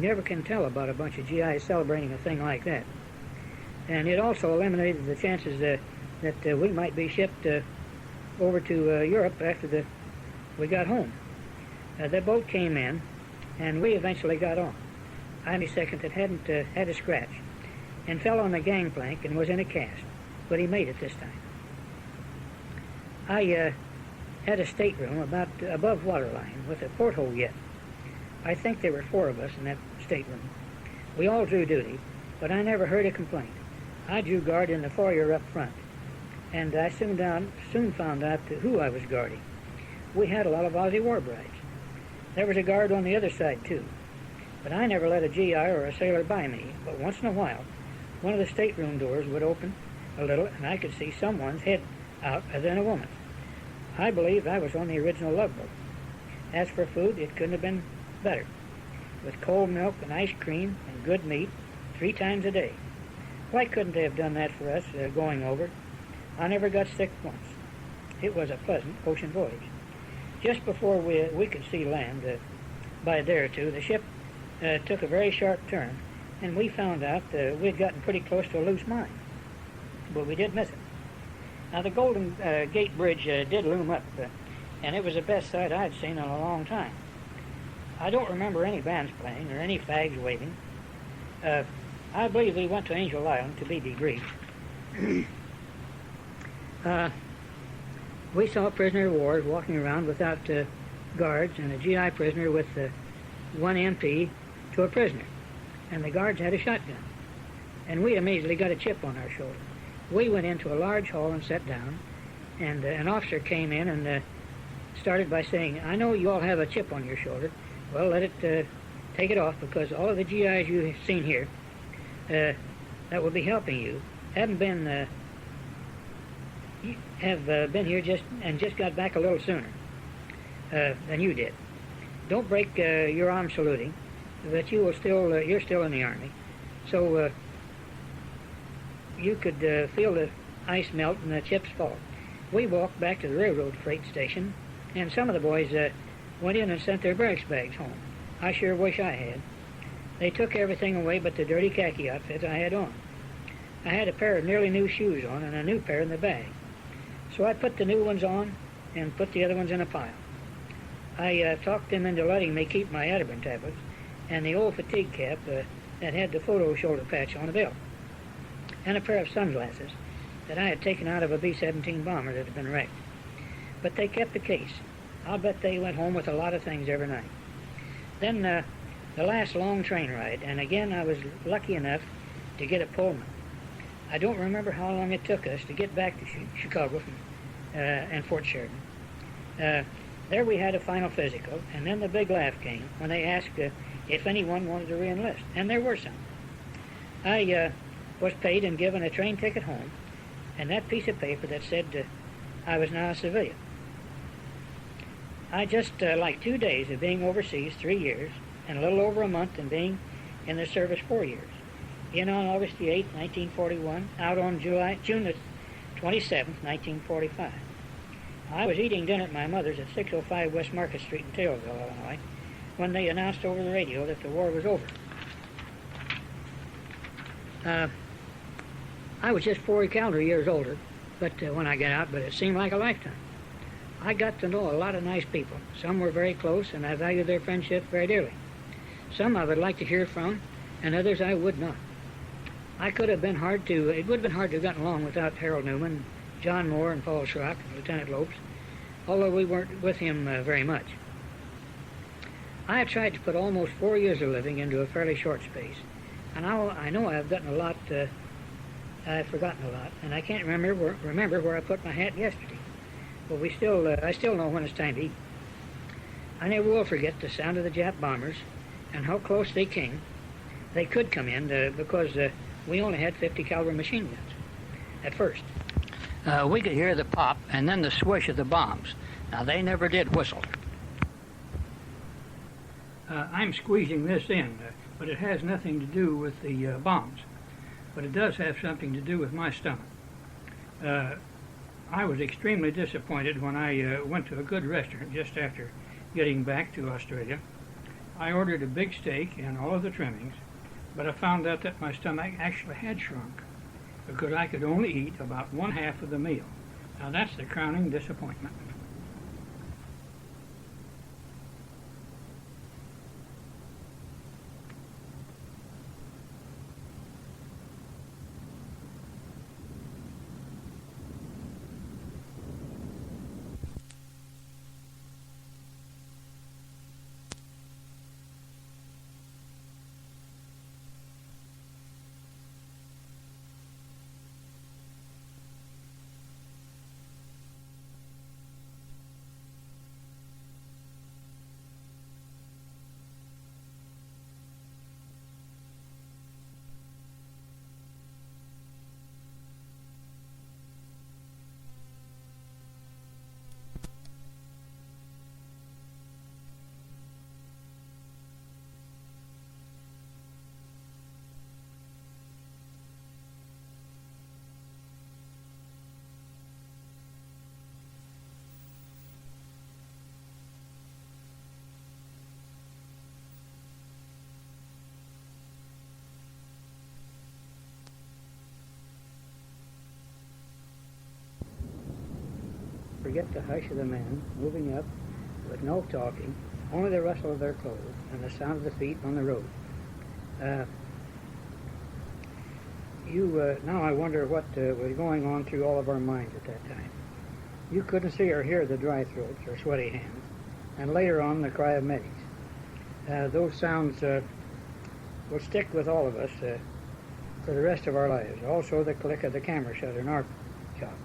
never can tell about a bunch of GIs celebrating a thing like that. And it also eliminated the chances that we might be shipped over to Europe after we got home. The boat came in, and we eventually got on. I'm the second that hadn't had a scratch, and fell on the gangplank and was in a cast, but he made it this time. I had a stateroom about above waterline with a porthole yet. I think there were 4 of us in that stateroom. We all drew duty, but I never heard a complaint. I drew guard in the foyer up front, and I soon found out who I was guarding. We had a lot of Aussie war brides. There was a guard on the other side, too. But I never let a GI or a sailor by me, but once in a while, one of the stateroom doors would open a little, and I could see someone's head out other than a woman's. I believed I was on the original Love Boat. As for food, it couldn't have been better, with cold milk and ice cream and good meat 3 times a day. Why couldn't they have done that for us going over? I never got sick once. It was a pleasant ocean voyage. Just before we could see land, by a day or two, the ship took a very sharp turn, and we found out we'd gotten pretty close to a loose mine. But we did miss it. Now, the Golden Gate Bridge did loom up, and it was the best sight I'd seen in a long time. I don't remember any bands playing or any flags waving. I believe we went to Angel Island to be debriefed. We saw prisoner of war walking around without guards, and a GI prisoner with 1 MP to a prisoner. And the guards had a shotgun. And we immediately got a chip on our shoulder. We went into a large hall and sat down, and an officer came in and started by saying, "I know you all have a chip on your shoulder. Well, let it take it off, because all of the GIs you've seen here that will be helping you haven't been been here just got back a little sooner than you did. Don't break your arm saluting, but you're still in the Army, so you could feel the ice melt and the chips fall." We walked back to the railroad freight station, and some of the boys went in and sent their barracks bags home. I sure wish I had. They took everything away but the dirty khaki outfit I had on. I had a pair of nearly new shoes on and a new pair in the bag. So I put the new ones on and put the other ones in a pile. I talked them into letting me keep my Ativan tablets and the old fatigue cap that had the photo shoulder patch on the belt, and a pair of sunglasses that I had taken out of a B-17 bomber that had been wrecked. But they kept the case. I'll bet they went home with a lot of things every night. Then the last long train ride, and again I was lucky enough to get a Pullman. I don't remember how long it took us to get back to Chicago and Fort Sheridan. There we had a final physical, and then the big laugh came when they asked if anyone wanted to re-enlist, and there were some. I was paid and given a train ticket home, and that piece of paper that said I was now a civilian. I just like 2 days of being overseas 3 years, and a little over a month in being in the service 4 years. In on August the 8th, 1941, out on June the 27th, 1945. I was eating dinner at my mother's at 605 West Market Street in Taylorville, Illinois, when they announced over the radio that the war was over. I was just 4 calendar years older when I got out, but it seemed like a lifetime. I got to know a lot of nice people. Some were very close, and I valued their friendship very dearly. Some I would like to hear from, and others I would not. It would have been hard to have gotten along without Harold Newman, John Moore, and Paul Schrock, and Lieutenant Lopes, although we weren't with him very much. I have tried to put almost 4 years of living into a fairly short space, and I know I've gotten a lot, I've forgotten a lot, and I can't remember where I put my hat yesterday. But I still know when it's time to eat. I never will forget the sound of the Jap bombers and how close they came. They could come in because we only had 50 caliber machine guns at first. We could hear the pop and then the swish of the bombs. Now, they never did whistle. I'm squeezing this in, but it has nothing to do with the bombs. But it does have something to do with my stomach. I was extremely disappointed when I went to a good restaurant just after getting back to Australia. I ordered a big steak and all of the trimmings, but I found out that my stomach actually had shrunk because I could only eat about 1/2 of the meal. Now that's the crowning disappointment. forget the hush of the men moving up with no talking, only the rustle of their clothes and the sound of the feet on the road. Now I wonder what was going on through all of our minds at that time. You couldn't see or hear the dry throats or sweaty hands, and later on the cry of medics. Those sounds will stick with all of us for the rest of our lives. Also the click of the camera shutter in our shop.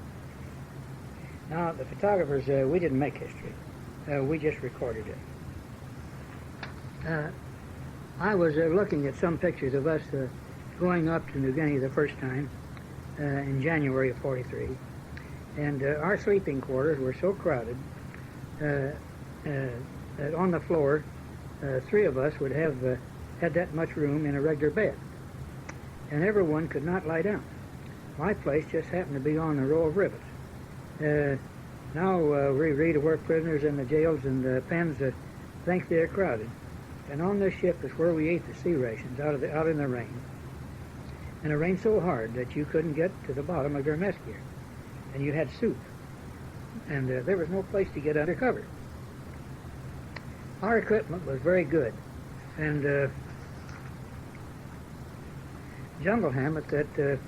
Now the photographers, we didn't make history. We just recorded it. I was looking at some pictures of us going up to New Guinea the first time in January of '43, and our sleeping quarters were so crowded that on the floor, three of us would have had that much room in a regular bed, and everyone could not lie down. My place just happened to be on a row of rivets. Now we read of where prisoners in the jails and the pens think they're crowded, and on this ship is where we ate the sea rations out in the rain. And it rained so hard that you couldn't get to the bottom of your mess gear. And you had soup. And there was no place to get under cover. Our equipment was very good. And jungle hammock that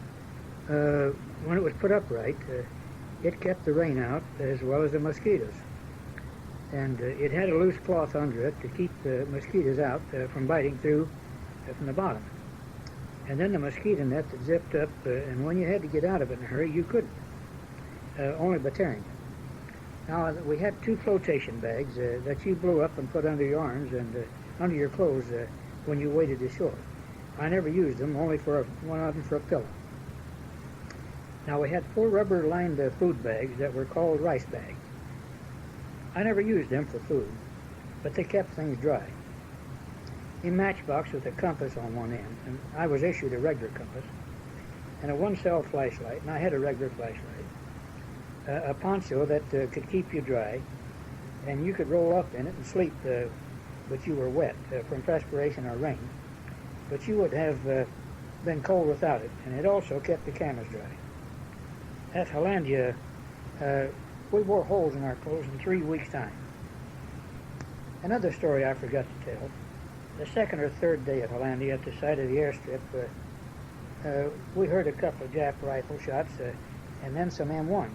when it was put upright, it kept the rain out as well as the mosquitoes. And it had a loose cloth under it to keep the mosquitoes out from biting through from the bottom. And then the mosquito net that zipped up, and when you had to get out of it in a hurry, you couldn't, only by tearing it. Now, we had two flotation bags that you blew up and put under your arms and under your clothes when you waded ashore. I never used them, only for one of them for a pillow. Now, we had 4 rubber-lined food bags that were called rice bags. I never used them for food, but they kept things dry. A matchbox with a compass on one end, and I was issued a regular compass, and a 1-cell flashlight, and I had a regular flashlight, a poncho that could keep you dry, and you could roll up in it and sleep, but you were wet from perspiration or rain, but you would have been cold without it, and it also kept the cameras dry. At Hollandia, we wore holes in our clothes in 3 weeks' time. Another story I forgot to tell. The second or third day at Hollandia, at the side of the airstrip, we heard a couple of Jap rifle shots and then some M1s.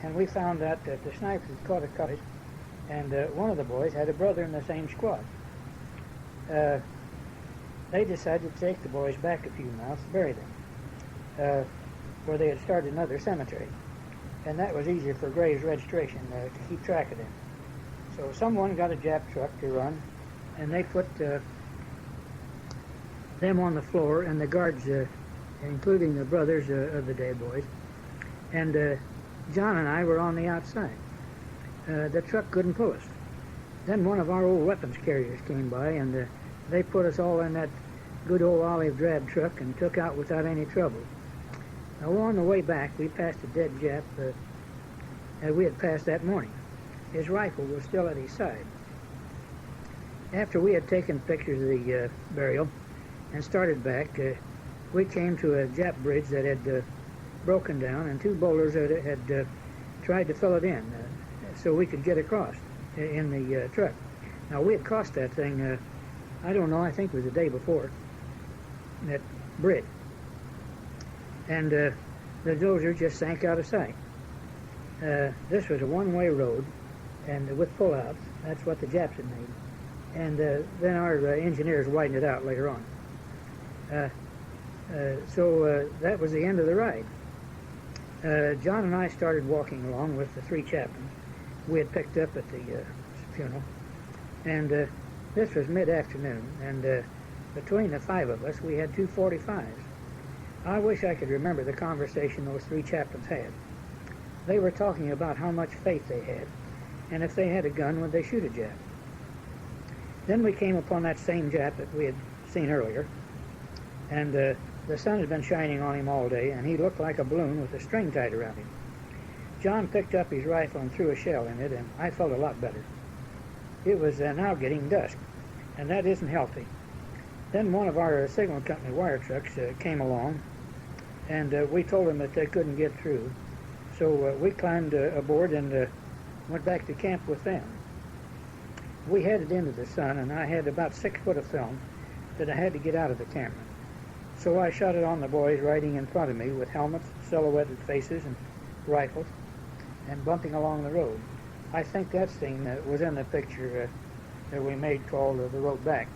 And we found out that the snipers had caught a couple, and one of the boys had a brother in the same squad. They decided to take the boys back a few miles to bury them, where they had started another cemetery. And that was easier for Graves registration to keep track of them. So someone got a Jap truck to run, and they put them on the floor, and the guards, including the brothers of the dead boys, and John and I were on the outside. The truck couldn't pull us. Then one of our old weapons carriers came by, and they put us all in that good old olive drab truck and took out without any trouble. Now, on the way back, we passed a dead Jap we had passed that morning. His rifle was still at his side. After we had taken pictures of the burial and started back, we came to a Jap bridge that had broken down, and 2 boulders had tried to fill it in so we could get across in the truck. Now, we had crossed that thing, I don't know, I think it was the day before, that bridge. And the dozer just sank out of sight. This was a one-way road, and with pullouts. That's what the Japs had made. And then our engineers widened it out later on. So that was the end of the ride. John and I started walking along with the 3 chaplains we had picked up at the funeral. And this was mid-afternoon, and between the 5 of us, we had 2 .45s. I wish I could remember the conversation those 3 chaplains had. They were talking about how much faith they had, and if they had a gun, would they shoot a Jap? Then we came upon that same Jap that we had seen earlier, and the sun had been shining on him all day, and he looked like a balloon with a string tied around him. John picked up his rifle and threw a shell in it, and I felt a lot better. It was now getting dusk, and that isn't healthy. Then one of our signal company wire trucks came along, and we told them that they couldn't get through, So we climbed aboard and went back to camp with them. We headed into the sun, and I had about 6 foot of film that I had to get out of the camera. So I shot it on the boys riding in front of me with helmets, silhouetted faces, and rifles, and bumping along the road. I think that scene was in the picture that we made called The Road Back.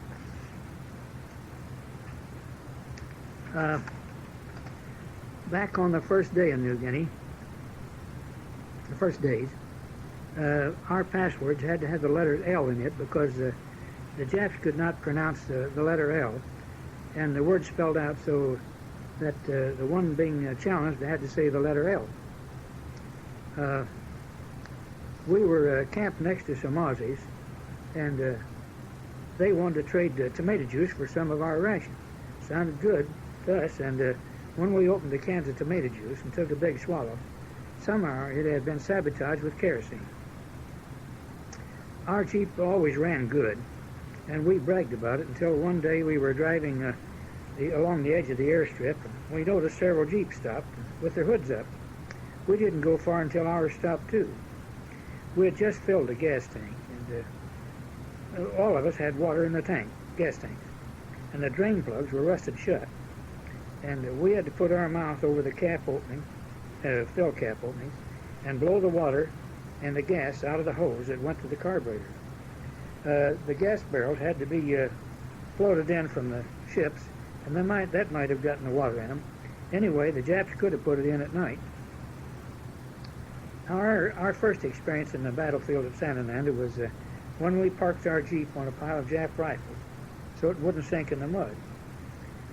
Back on the first day in New Guinea, the first days, our passwords had to have the letter L in it because the Japs could not pronounce the letter L, and the word spelled out so that the one being challenged had to say the letter L. We were camped next to some Aussies, and they wanted to trade tomato juice for some of our rations. Sounded good to us, and when we opened the cans of tomato juice and took a big swallow, somehow it had been sabotaged with kerosene. Our Jeep always ran good, and we bragged about it until one day we were driving along the edge of the airstrip, and we noticed several Jeeps stopped with their hoods up. We didn't go far until ours stopped too. We had just filled a gas tank, and all of us had water in the gas tanks, and the drain plugs were rusted shut. And we had to put our mouth over the cap opening, fill cap openings, and blow the water and the gas out of the hose that went to the carburetor. The gas barrels had to be floated in from the ships, and that might have gotten the water in them. Anyway, the Japs could have put it in at night. Our first experience in the battlefield at San Fernando was when we parked our Jeep on a pile of Jap rifles so it wouldn't sink in the mud.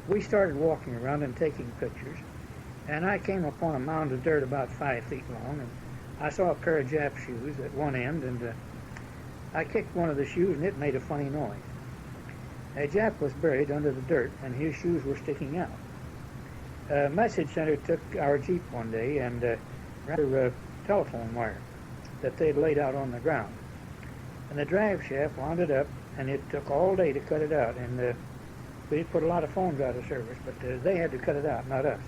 We started walking around and taking pictures, and I came upon a mound of dirt about 5 feet long, and I saw a pair of Jap shoes at one end, and I kicked one of the shoes, and it made a funny noise. A Jap was buried under the dirt, and his shoes were sticking out. A message center took our Jeep one day and ran a telephone wire that they'd laid out on the ground. And the drive shaft wound it up, and it took all day to cut it out, and we put a lot of phones out of service, but they had to cut it out, not us.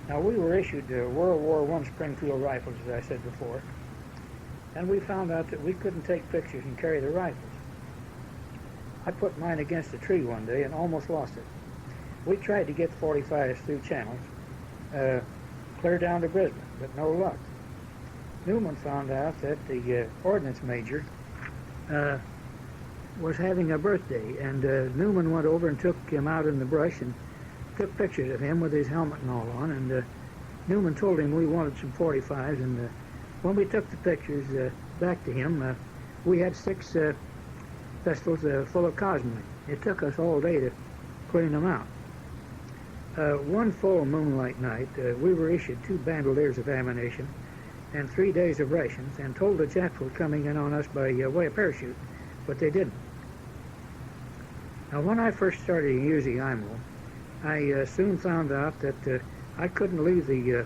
Now, we were issued World War I Springfield rifles, as I said before, and we found out that we couldn't take pictures and carry the rifles. I put mine against a tree one day and almost lost it. We tried to get 45s through channels, clear down to Brisbane, but no luck. Newman found out that the ordnance major was having a birthday, and Newman went over and took him out in the brush and took pictures of him with his helmet and all on, and Newman told him we wanted some 45s, and when we took the pictures back to him, we had 6 pistols full of cosmoline. It took us all day to clean them out. One full moonlight night, we were issued 2 bandoliers of ammunition and 3 days of rations, and told the Japs were coming in on us by way of parachute, but they didn't. Now, when I first started using IMO, I soon found out that I couldn't leave the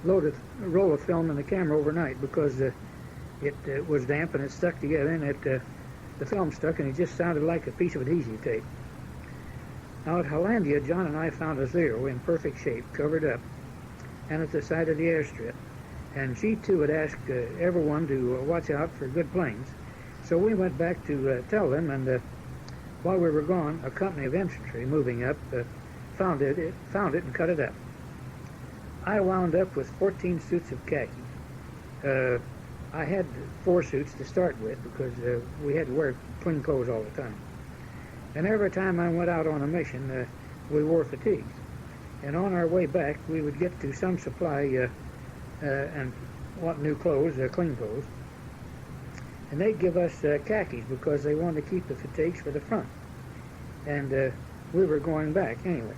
loaded roll of film in the camera overnight because it was damp and it stuck together, and the film stuck, and it just sounded like a piece of adhesive tape. Now, at Hollandia, John and I found a Zero in perfect shape, covered up, and at the side of the airstrip. And G2 had asked everyone to watch out for good planes. So we went back to tell them, and while we were gone, a company of infantry moving up found it and cut it up. I wound up with 14 suits of khaki. I had 4 suits to start with because we had to wear clean clothes all the time. And every time I went out on a mission, we wore fatigues. And on our way back, we would get to some supply and want new clothes, clean clothes. And they'd give us khakis because they wanted to keep the fatigues for the front. And we were going back anyway.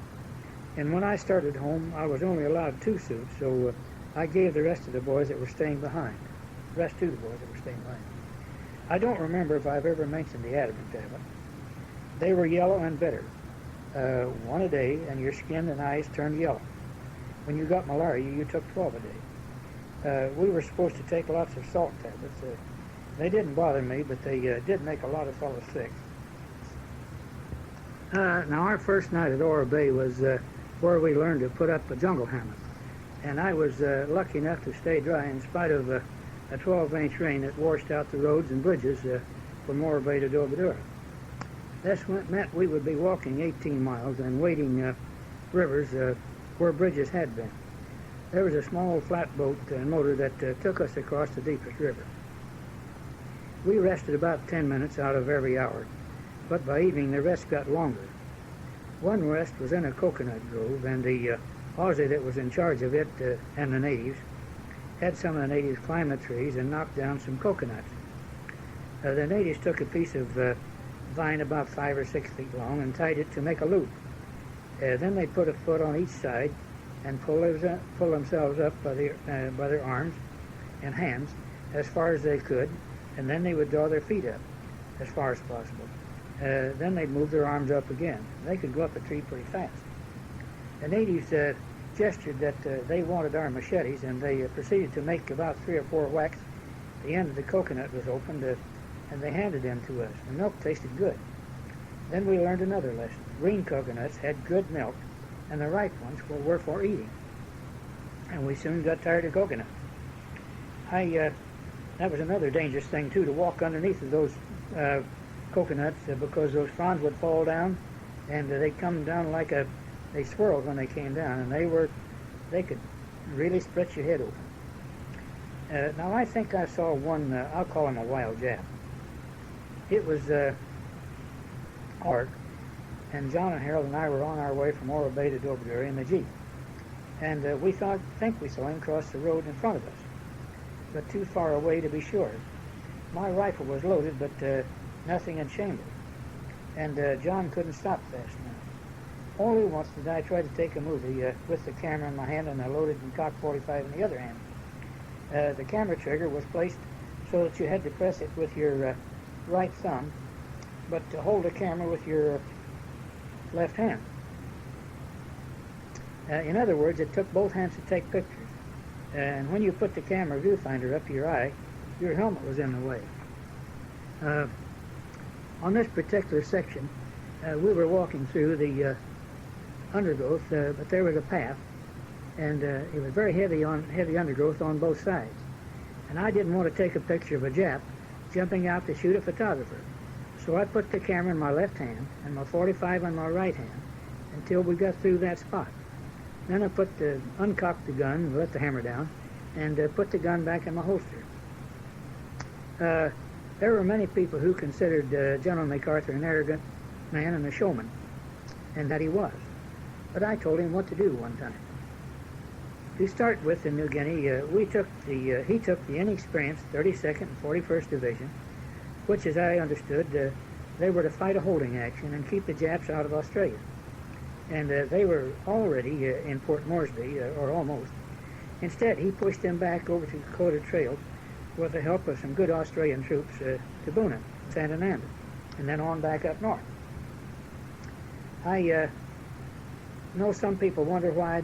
And when I started home, I was only allowed 2 suits, so I gave the rest of the boys that were staying behind. The rest to the boys that were staying behind. I don't remember if I've ever mentioned the Adamant tablet. They were yellow and bitter. 1 a day, and your skin and eyes turned yellow. When you got malaria, you took 12 a day. We were supposed to take lots of salt tablets. They didn't bother me, but they did make a lot of fellows sick. Now, our first night at Ora Bay was where we learned to put up a jungle hammock. and I was lucky enough to stay dry in spite of a 12-inch rain that washed out the roads and bridges from Morro Bay to Dobadura. This meant we would be walking 18 miles and wading rivers where bridges had been. There was a small flatboat motor that took us across the deepest river. We rested about 10 minutes out of every hour, but by evening the rest got longer. One rest was in a coconut grove, and the Aussie that was in charge of it and the natives had some of the natives climb the trees and knock down some coconuts. The natives took a piece of vine about 5 or 6 feet long and tied it to make a loop. Then they put a foot on each side and pull themselves up by their arms and hands as far as they could, and then they would draw their feet up as far as possible. Then they'd move their arms up again. They could go up a tree pretty fast. The natives gestured that they wanted our machetes, and they proceeded to make about 3 or 4 whacks. The end of the coconut was opened, and they handed them to us. The milk tasted good. Then we learned another lesson. Green coconuts had good milk, and the ripe ones were for eating. And we soon got tired of coconuts. That was another dangerous thing, too, to walk underneath of those coconuts because those fronds would fall down, and they'd come down like they swirled when they came down, and they could really split your head open. Now, I think I saw one, I'll call him a wild Jap. It was dark, and John and Harold and I were on our way from Morro Bay to Dobadura in the Jeep. And we think we saw him cross the road in front of us, but too far away to be sure. My rifle was loaded, but nothing in chamber, and John couldn't stop fast enough. Only once did I try to take a movie with the camera in my hand and a loaded and cocked .45 in the other hand. The camera trigger was placed so that you had to press it with your right thumb, but to hold the camera with your left hand. In other words, it took both hands to take pictures. And when you put the camera viewfinder up to your eye, your helmet was in the way. On this particular section, we were walking through the undergrowth, but there was a path, and it was very heavy undergrowth on both sides. And I didn't want to take a picture of a Jap jumping out to shoot a photographer. So I put the camera in my left hand and my .45 on my right hand until we got through that spot. Then I uncocked the gun, let the hammer down, and put the gun back in my holster. There were many people who considered General MacArthur an arrogant man and a showman, and that he was. But I told him what to do one time. To start with in New Guinea, he took the inexperienced 32nd and 41st Division, which, as I understood, they were to fight a holding action and keep the Japs out of Australia. And they were already in Port Moresby, or almost. Instead, he pushed them back over to the Dakota Trail with the help of some good Australian troops to Boona, Santa Nanda, and then on back up north. I know some people wonder why I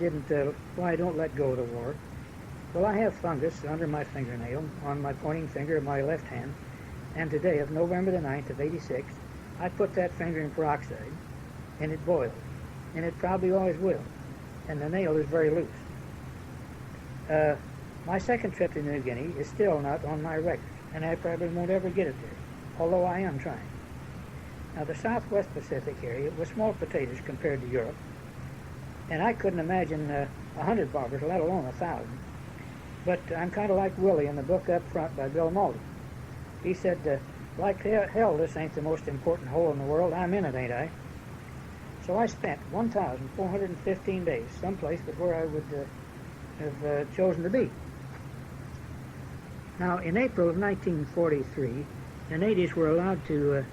don't let go of the war. Well, I have fungus under my fingernail, on my pointing finger of my left hand, and today, of November the 9th of '86, I put that finger in peroxide, and it boiled, and it probably always will, and the nail is very loose. My second trip to New Guinea is still not on my record, and I probably won't ever get it there, although I am trying. Now, the Southwest Pacific area was small potatoes compared to Europe, and I couldn't imagine 100 bobbers, let alone 1,000. But I'm kind of like Willie in the book Up Front by Bill Malden. He said, like hell, this ain't the most important hole in the world. I'm in it, ain't I? So I spent 1,415 days someplace but where I would have chosen to be. Now, in April of 1943, the natives were allowed to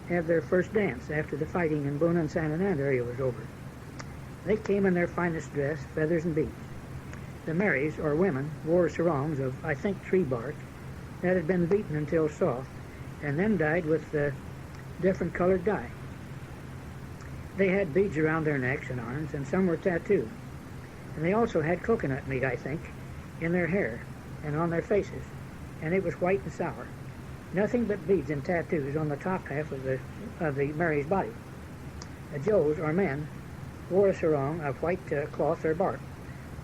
have their first dance after the fighting in Boona and Santa Nanda area was over. They came in their finest dress, feathers and beads. The Marys, or women, wore sarongs of, I think, tree bark that had been beaten until soft and then dyed with different colored dye. They had beads around their necks and arms, and some were tattooed. And they also had coconut meat, I think, in their hair and on their faces, and it was white and sour. Nothing but beads and tattoos on the top half of the Mary's body. The Joes, or men, wore a sarong of white cloth or bark,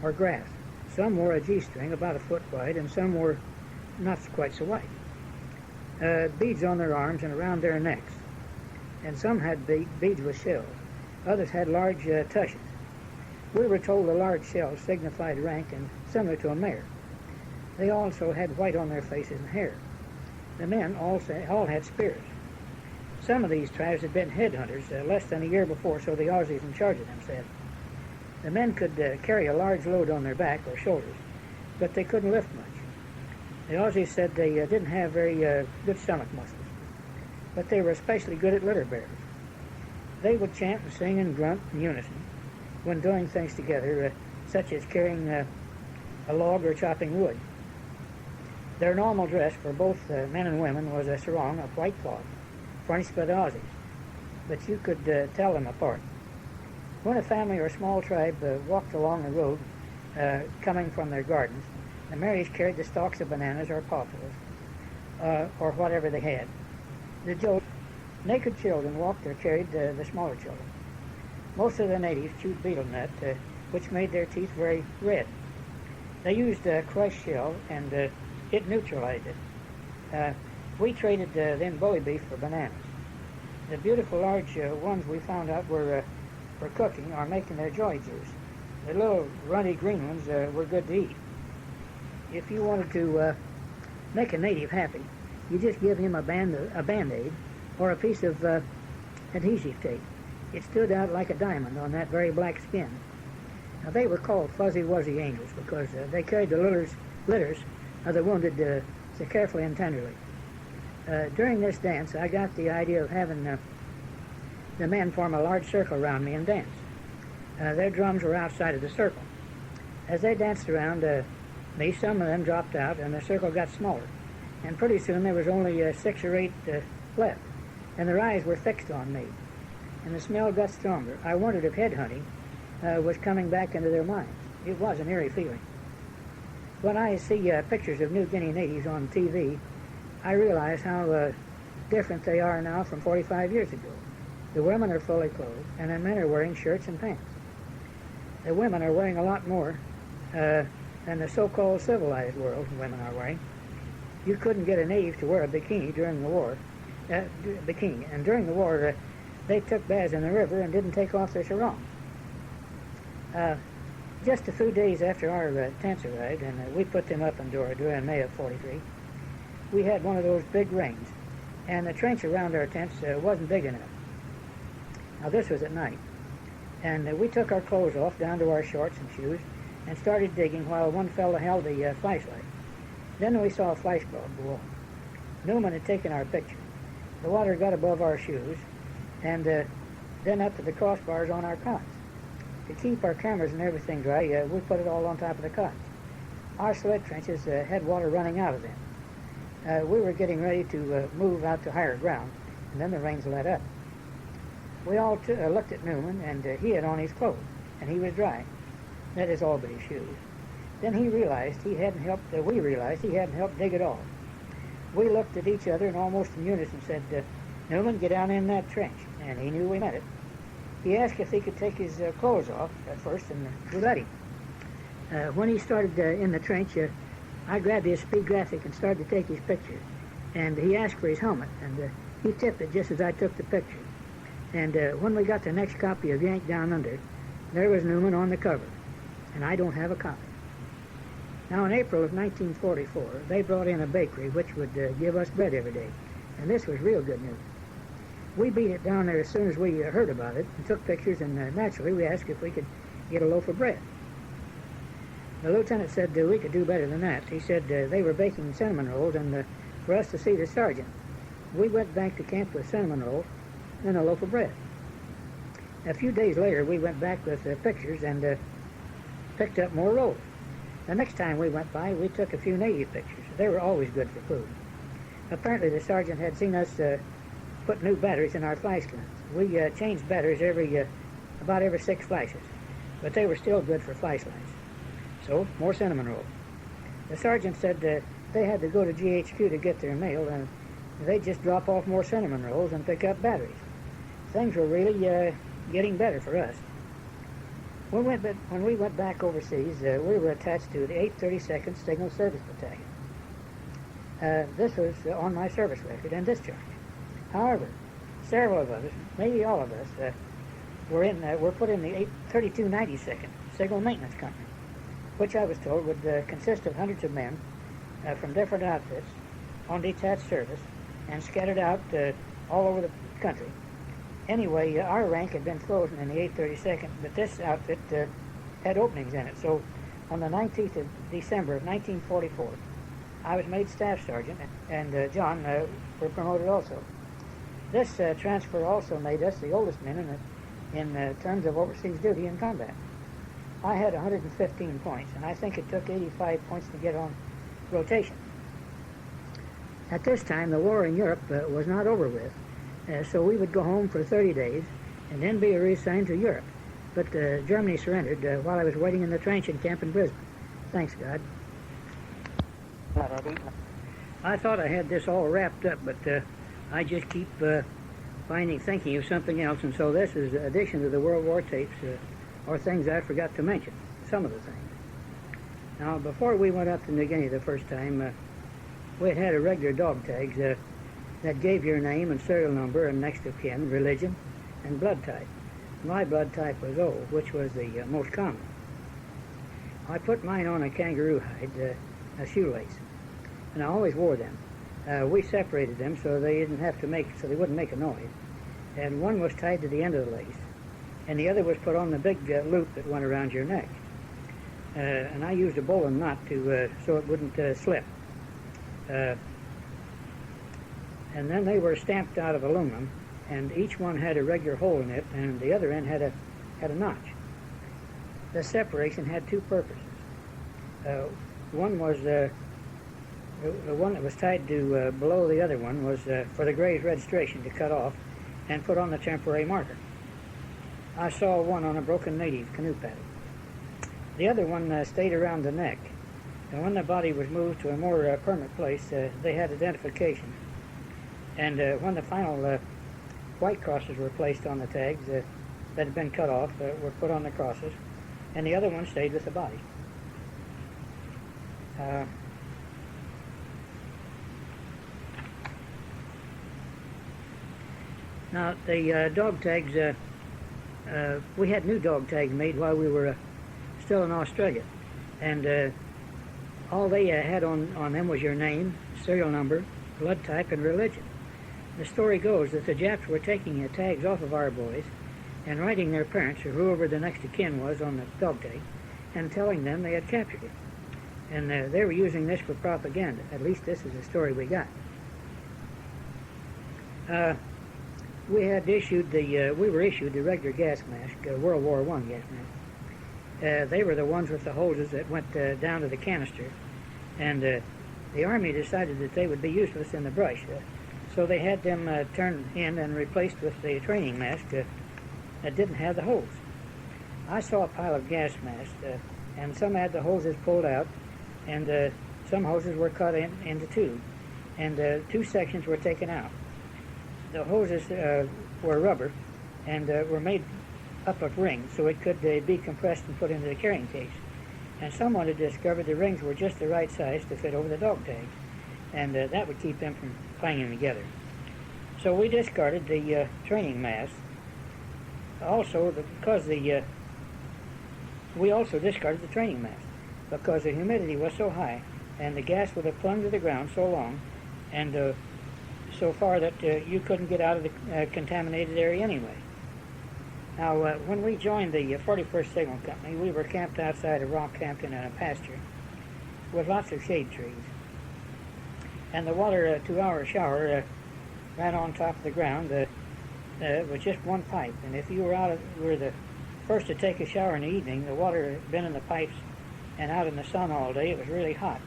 or grass, Some wore a G-string about a foot wide, and some were not quite so wide. Beads on their arms and around their necks, and some had beads with shells. Others had large tushes. We were told the large shells signified rank and similar to a mayor. They also had white on their faces and hair. The men all had spears. Some of these tribes had been headhunters less than a year before, so the Aussies in charge of them said. The men could carry a large load on their back or shoulders, but they couldn't lift much. The Aussies said they didn't have very good stomach muscles, but they were especially good at litter bearers. They would chant and sing and grunt in unison when doing things together, such as carrying a log or chopping wood. Their normal dress for both men and women was a sarong of white cloth, furnished by the Aussies, but you could tell them apart. When a family or a small tribe walked along the road coming from their gardens, the Marys carried the stalks of bananas or pawpaws, or whatever they had. The naked children walked or carried the smaller children. Most of the natives chewed betel nut, which made their teeth very red. They used crushed shell, and it neutralized it. We traded them bully beef for bananas. The beautiful large ones we found out were for cooking or making their joy juice. The little runty green ones were good to eat. If you wanted to make a native happy, you just give him a Band-Aid or a piece of adhesive tape. It stood out like a diamond on that very black skin. Now, they were called Fuzzy Wuzzy Angels because they carried the litters of the wounded so carefully and tenderly. During this dance, I got the idea of having the men form a large circle around me and dance. Their drums were outside of the circle. As they danced around me, some of them dropped out, and the circle got smaller. And pretty soon there was only 6 or 8 left, and their eyes were fixed on me. And the smell got stronger. I wondered if headhunting was coming back into their minds. It was an eerie feeling. When I see pictures of New Guinea natives on TV, I realize how different they are now from 45 years ago. The women are fully clothed, and the men are wearing shirts and pants. The women are wearing a lot more than the so-called civilized world women are wearing. You couldn't get a native to wear a bikini during the war. And during the war, they took baths in the river and didn't take off their sarongs. Just a few days after our tents arrived, and we put them up in Dora in May of '43, we had one of those big rains, and the trench around our tents wasn't big enough. Now, this was at night, and we took our clothes off down to our shorts and shoes and started digging while one fellow held the flashlight. Then we saw a flash bulb go off. Newman had taken our picture. The water got above our shoes, and then up to the crossbars on our cots. To keep our cameras and everything dry, we put it all on top of the cots. Our sled trenches had water running out of them. We were getting ready to move out to higher ground, and then the rains let up. We all looked at Newman, and he had on his clothes, and he was dry. That is, all but his shoes. Then we realized he hadn't helped dig at all. We looked at each other and almost in unison said, "Newman, get down in that trench," and he knew we meant it. He asked if he could take his clothes off at first, and we let him. When he started in the trench, I grabbed his speed graphic and started to take his picture. And he asked for his helmet, and he tipped it just as I took the picture. And when we got the next copy of Yank Down Under, there was Newman on the cover, and I don't have a copy. Now, in April of 1944, they brought in a bakery which would give us bread every day, and this was real good news. We beat it down there as soon as we heard about it and took pictures, and naturally we asked if we could get a loaf of bread. The lieutenant said we could do better than that. He said they were baking cinnamon rolls, and for us to see the sergeant. We went back to camp with cinnamon rolls and a loaf of bread. A few days later, we went back with pictures and picked up more rolls. The next time we went by, we took a few native pictures. They were always good for food. Apparently, the sergeant had seen us put new batteries in our flash guns. We changed batteries about every 6 flashes, but they were still good for flashlights. So, more cinnamon rolls. The sergeant said they had to go to GHQ to get their mail, and they'd just drop off more cinnamon rolls and pick up batteries. Things were really getting better for us. When we went back overseas, we were attached to the 832nd Signal Service Battalion. This was on my service record and discharge. However, several of us, maybe all of us, were put in the 3292nd Signal Maintenance Company, which I was told would consist of hundreds of men from different outfits on detached service and scattered out all over the country. Anyway, our rank had been frozen in the 832nd, but this outfit had openings in it. So on the 19th of December of 1944, I was made staff sergeant, and John were promoted also. This transfer also made us the oldest men in terms of overseas duty in combat. I had 115 points, and I think it took 85 points to get on rotation. At this time, the war in Europe was not over with, so we would go home for 30 days and then be reassigned to Europe. But Germany surrendered while I was waiting in the trench in camp in Brisbane. Thanks, God. I thought I had this all wrapped up, but I just keep thinking of something else, and so this is an addition to the World War tapes, or things I forgot to mention, some of the things. Now, before we went up to New Guinea the first time, we had a regular dog tags that gave your name and serial number and next of kin, religion, and blood type. My blood type was O, which was the most common. I put mine on a kangaroo hide, a shoelace, and I always wore them. We separated them so they wouldn't make a noise. And one was tied to the end of the lace, and the other was put on the big loop that went around your neck. And I used a bowline knot so it wouldn't slip. And then they were stamped out of aluminum, and each one had a regular hole in it, and the other end had a notch. The separation had two purposes. One was the one that was tied to below the other one was for the Gray's registration to cut off and put on the temporary marker. I saw one on a broken native canoe paddle. The other one stayed around the neck, and when the body was moved to a more permanent place, they had identification. And when the final white crosses were placed on the tags that had been cut off, were put on the crosses, and the other one stayed with the body. Now, the dog tags, we had new dog tags made while we were still in Australia, and all they had on them was your name, serial number, blood type, and religion. The story goes that the Japs were taking tags off of our boys and writing their parents, or whoever the next of kin was on the dog tag, and telling them they had captured it. And they were using this for propaganda. At least this is the story we got. We were issued the regular gas mask, World War I gas mask. They were the ones with the hoses that went down to the canister, and the Army decided that they would be useless in the brush, so they had them turned in and replaced with the training mask that didn't have the hose. I saw a pile of gas masks, and some had the hoses pulled out, and some hoses were cut into two, and two sections were taken out. The hoses were rubber and were made up of rings so it could be compressed and put into the carrying case. And someone had discovered the rings were just the right size to fit over the dog tags, and that would keep them from clanging together. So we discarded the training mask. We also discarded the training mask because the humidity was so high and the gas would have clung to the ground so long and so far that you couldn't get out of the contaminated area anyway. Now, when we joined the 41st Signal Company, we were camped outside of Rockhampton in a pasture with lots of shade trees. And the water to our shower ran on top of the ground with just one pipe. And if you were the first to take a shower in the evening, the water had been in the pipes and out in the sun all day. It was really hot.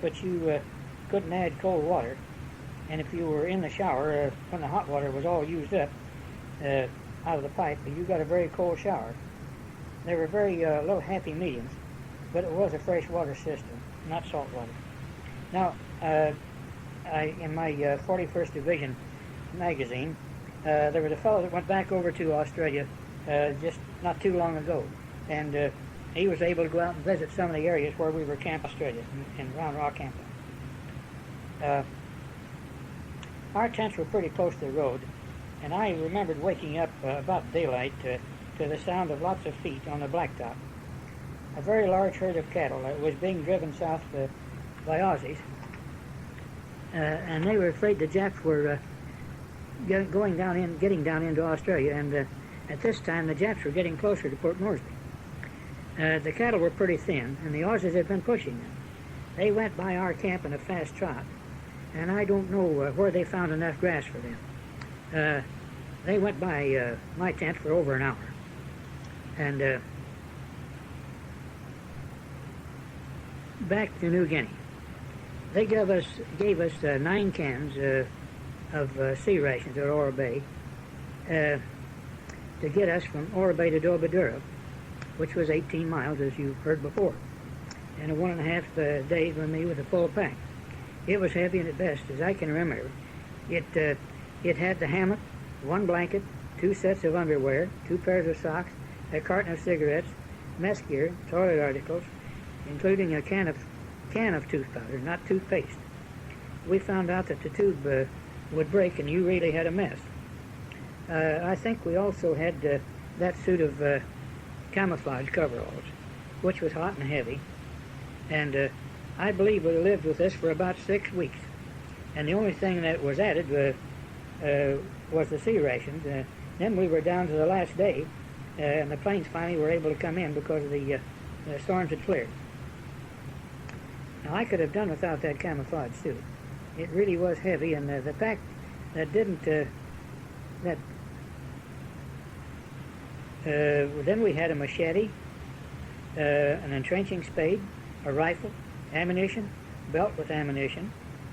But you couldn't add cold water. And if you were in the shower, when the hot water was all used up out of the pipe, you got a very cold shower. They were very low happy mediums, but it was a fresh water system, not salt water. Now, in my 41st Division magazine, there was a fellow that went back over to Australia just not too long ago. and he was able to go out and visit some of the areas where we were camped in Australia, in Round Rock camping. Our tents were pretty close to the road, and I remembered waking up about daylight to the sound of lots of feet on the blacktop. A very large herd of cattle was being driven south by Aussies, and they were afraid the Japs were getting down into Australia, and at this time the Japs were getting closer to Port Moresby. The cattle were pretty thin, and the Aussies had been pushing them. They went by our camp in a fast trot, and I don't know where they found enough grass for them. They went by my tent for over an hour, and back to New Guinea. They gave us 9 cans of sea rations at Ora Bay to get us from Ora Bay to Dobadura, which was 18 miles, as you heard before, and a 1.5 days with me with a full pack. It was heavy and at best, as I can remember. It had the hammock, 1 blanket, 2 sets of underwear, 2 pairs of socks, a carton of cigarettes, mess gear, toilet articles, including a can of tooth powder, not toothpaste. We found out that the tube would break and you really had a mess. I think we also had that suit of camouflage coveralls, which was hot and heavy, and I believe we lived with this for about 6 weeks, and the only thing that was added was the sea rations. Then we were down to the last day, and the planes finally were able to come in because of the storms had cleared. Now, I could have done without that camouflage suit. It really was heavy, and the fact that then we had a machete, an entrenching spade, a rifle, ammunition, belt with ammunition,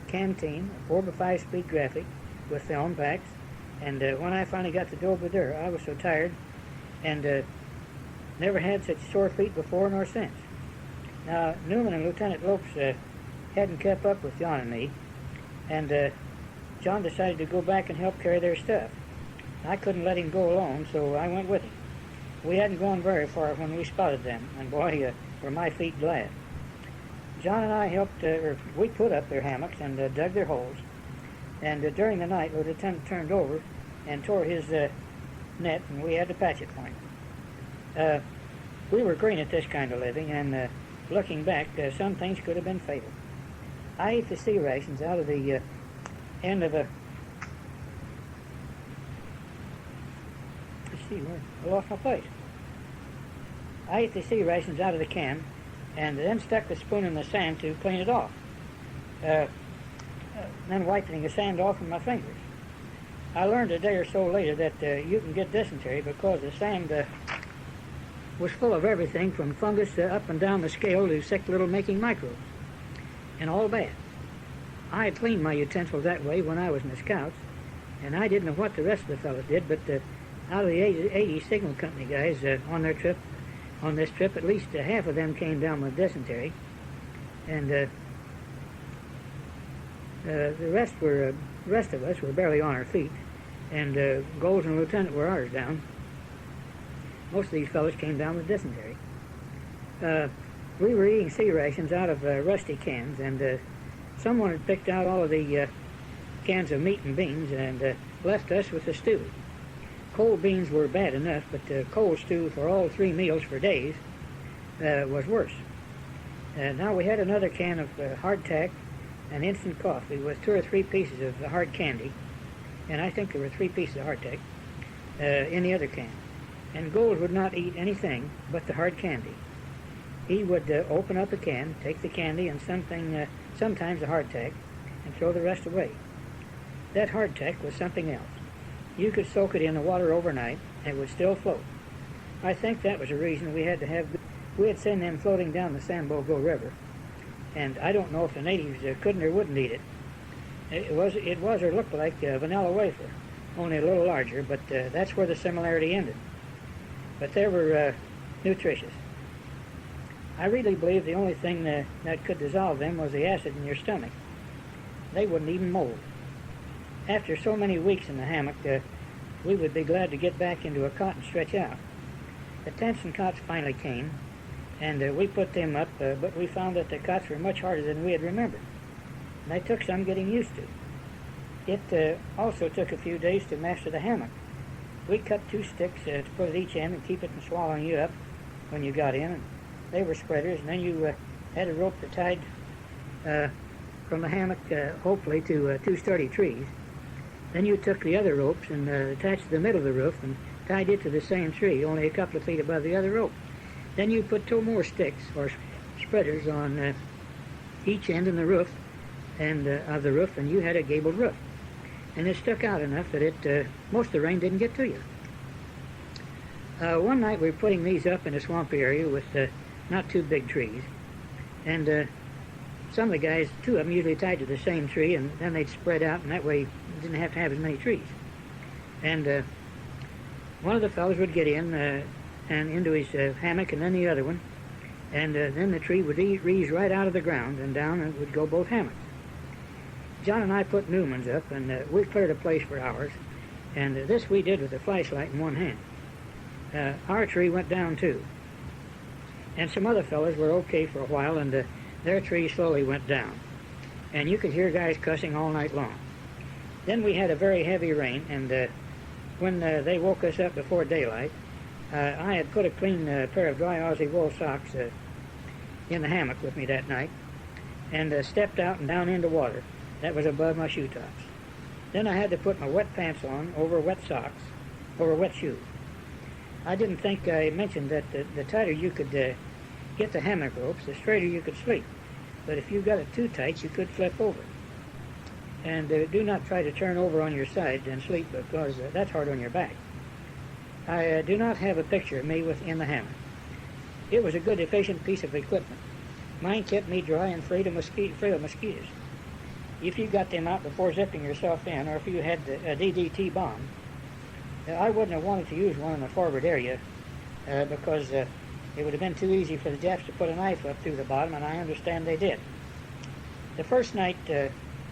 canteen, a 4x5 speed graphic with film packs, and when I finally got to Dobadura, I was so tired and never had such sore feet before nor since. Now, Newman and Lieutenant Lopes hadn't kept up with John and me, and John decided to go back and help carry their stuff. I couldn't let him go alone, so I went with him. We hadn't gone very far when we spotted them, and boy, were my feet glad. John and I we put up their hammocks and dug their holes, and during the night, the lieutenant turned over and tore his net, and we had to patch it for him. We were green at this kind of living, and looking back, some things could have been fatal. I ate the sea rations out of the end of a... Let's see, I lost my place. I ate the sea rations out of the can, and then stuck the spoon in the sand to clean it off. Then wiping the sand off with my fingers. I learned a day or so later that you can get dysentery because the sand was full of everything from fungus up and down the scale to sick little making microbes, and all bad. I had cleaned my utensils that way when I was in the Scouts, and I didn't know what the rest of the fellows did, but out of the 80 Signal Company guys on this trip, at least half of them came down with dysentery, and the rest of us were barely on our feet, and Golds and Lieutenant were ours down. Most of these fellows came down with dysentery. We were eating sea rations out of rusty cans, and someone had picked out all of the cans of meat and beans and left us with the stew. Cold beans were bad enough, but cold stew for all 3 meals for days was worse. Now we had another can of hardtack and instant coffee with 2 or 3 pieces of the hard candy, and I think there were 3 pieces of hardtack in the other can. And Gold would not eat anything but the hard candy. He would open up a can, take the candy and sometimes the hardtack, and throw the rest away. That hardtack was something else. You could soak it in the water overnight, and it would still float. I think that was the reason we had seen them floating down the Sambogo River, and I don't know if the natives couldn't or wouldn't eat it. It was or looked like a vanilla wafer, only a little larger, but that's where the similarity ended. But they were nutritious. I really believe the only thing that could dissolve them was the acid in your stomach. They wouldn't even mold. After so many weeks in the hammock, we would be glad to get back into a cot and stretch out. the tents and cots finally came, and we put them up, but we found that the cots were much harder than we had remembered. And they took some getting used to. It also took a few days to master the hammock. We cut 2 sticks to put at each end and keep it from swallowing you up when you got in. And they were spreaders, and then you had a rope that tied from the hammock, hopefully, to 2 sturdy trees. Then you took the other ropes and attached to the middle of the roof and tied it to the same tree, only a couple of feet above the other rope. Then you put 2 more sticks or spreaders on each end in the roof and of the roof, and you had a gabled roof. And it stuck out enough that most of the rain didn't get to you. One night we were putting these up in a swampy area with not too big trees, and some of the guys, 2 of them usually tied to the same tree, and then they'd spread out, and that way you didn't have to have as many trees. And one of the fellows would get in and into his hammock, and then the other one, and then the tree would ease right out of the ground and down, and it would go both hammocks. John and I put Newman's up, and we cleared a place for hours, and this we did with a flashlight in one hand. Our tree went down too, and some other fellows were okay for a while, and their tree slowly went down, and you could hear guys cussing all night long. Then we had a very heavy rain, and when they woke us up before daylight, I had put a clean pair of dry Aussie wool socks in the hammock with me that night, and stepped out and down into water that was above my shoe tops. Then I had to put my wet pants on over wet socks, over wet shoes. I didn't think I mentioned that the tighter you could get the hammock ropes, the straighter you could sleep. But if you got it too tight, you could flip over. And do not try to turn over on your side and sleep, because that's hard on your back. I do not have a picture of me in the hammock. It was a good, efficient piece of equipment. Mine kept me dry and free of mosquitoes. If you got them out before zipping yourself in, or if you had a DDT bomb, I wouldn't have wanted to use one in the forward area because it would have been too easy for the Japs to put a knife up through the bottom, and I understand they did. The first night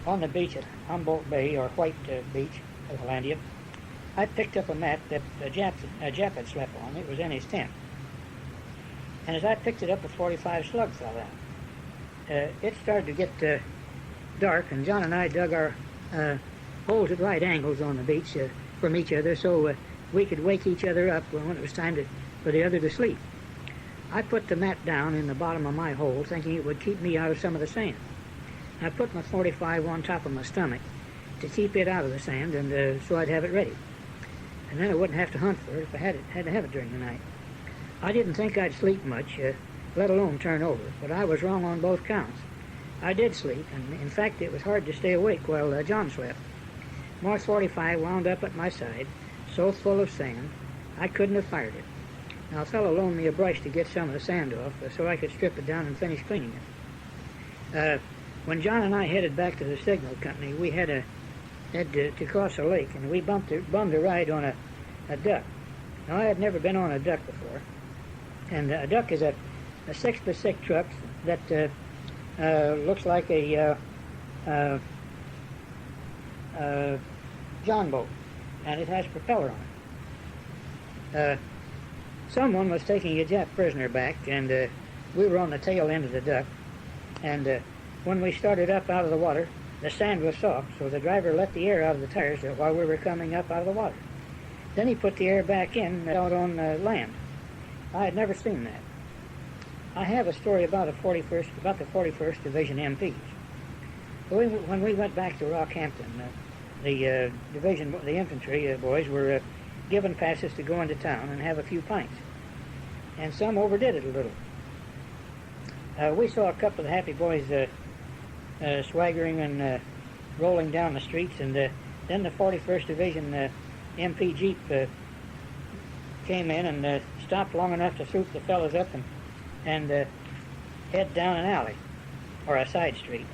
on the beach at Humboldt Bay, or White Beach, of Hollandia, I picked up a mat that a Jap had slept on. It was in his tent. And as I picked it up, a 45 slug fell out. It started to get dark, and John and I dug our holes at right angles on the beach from each other so we could wake each other up when it was time for the other to sleep. I put the mat down in the bottom of my hole, thinking it would keep me out of some of the sand. I put my 45 on top of my stomach to keep it out of the sand, and so I'd have it ready. And then I wouldn't have to hunt for it if I had to have it during the night. I didn't think I'd sleep much, let alone turn over, but I was wrong on both counts. I did sleep, and in fact it was hard to stay awake while John slept. My 45 wound up at my side, so full of sand, I couldn't have fired it. Now a fellow loaned me a brush to get some of the sand off so I could strip it down and finish cleaning it. When John and I headed back to the signal company, we had to cross a lake, and we bummed a ride on a duck. Now I had never been on a duck before, and a duck is a 6x6 truck that looks like a John boat, and it has a propeller on it. Someone was taking a Jap prisoner back, and we were on the tail end of the duck, and when we started up out of the water, the sand was soft, so the driver let the air out of the tires while we were coming up out of the water. Then he put the air back in out on land. I had never seen that. I have a story about the 41st Division MPs. When we went back to Rockhampton, the infantry boys were given passes to go into town and have a few pints, and some overdid it a little. We saw a couple of the happy boys swaggering and rolling down the streets, and then the 41st Division MP Jeep came in and stopped long enough to swoop the fellows up and head down an alley, or a side street,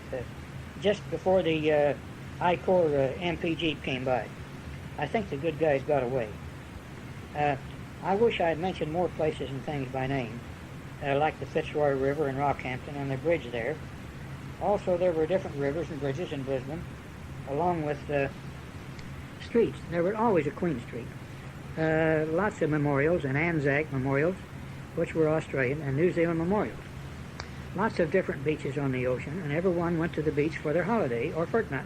just before the I-Corps MP Jeep came by. I think the good guys got away. I wish I had mentioned more places and things by name, like the Fitzroy River in Rockhampton and the bridge there. Also, there were different rivers and bridges in Brisbane, along with streets. There was always a Queen Street. lots of memorials and Anzac memorials, which were Australian, and New Zealand memorials. Lots of different beaches on the ocean, and everyone went to the beach for their holiday or fortnight.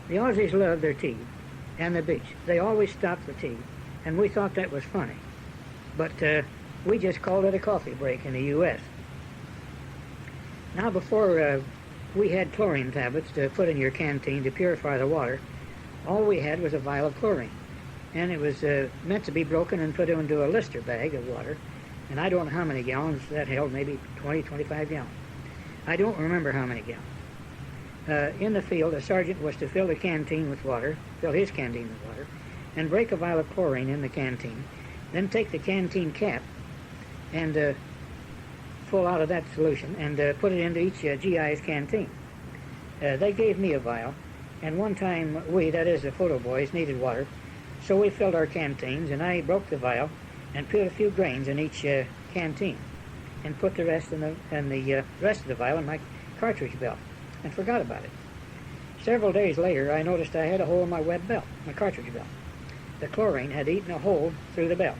The Aussies loved their tea and the beach. They always stopped for tea, and we thought that was funny. But we just called it a coffee break in the U.S. Now, before we had chlorine tablets to put in your canteen to purify the water, all we had was a vial of chlorine. And it was meant to be broken and put into a Lister bag of water. And I don't know how many gallons that held, maybe 20, 25 gallons. I don't remember how many gallons. In the field, a sergeant was to fill his canteen with water, and break a vial of chlorine in the canteen, then take the canteen cap and pull out of that solution and put it into each GI's canteen. They gave me a vial, and one time we, that is the photo boys, needed water, so we filled our canteens, and I broke the vial and put a few grains in each canteen, and put the rest in the rest of the vial in my cartridge belt, and forgot about it. Several days later, I noticed I had a hole in my web belt, my cartridge belt. The chlorine had eaten a hole through the belt.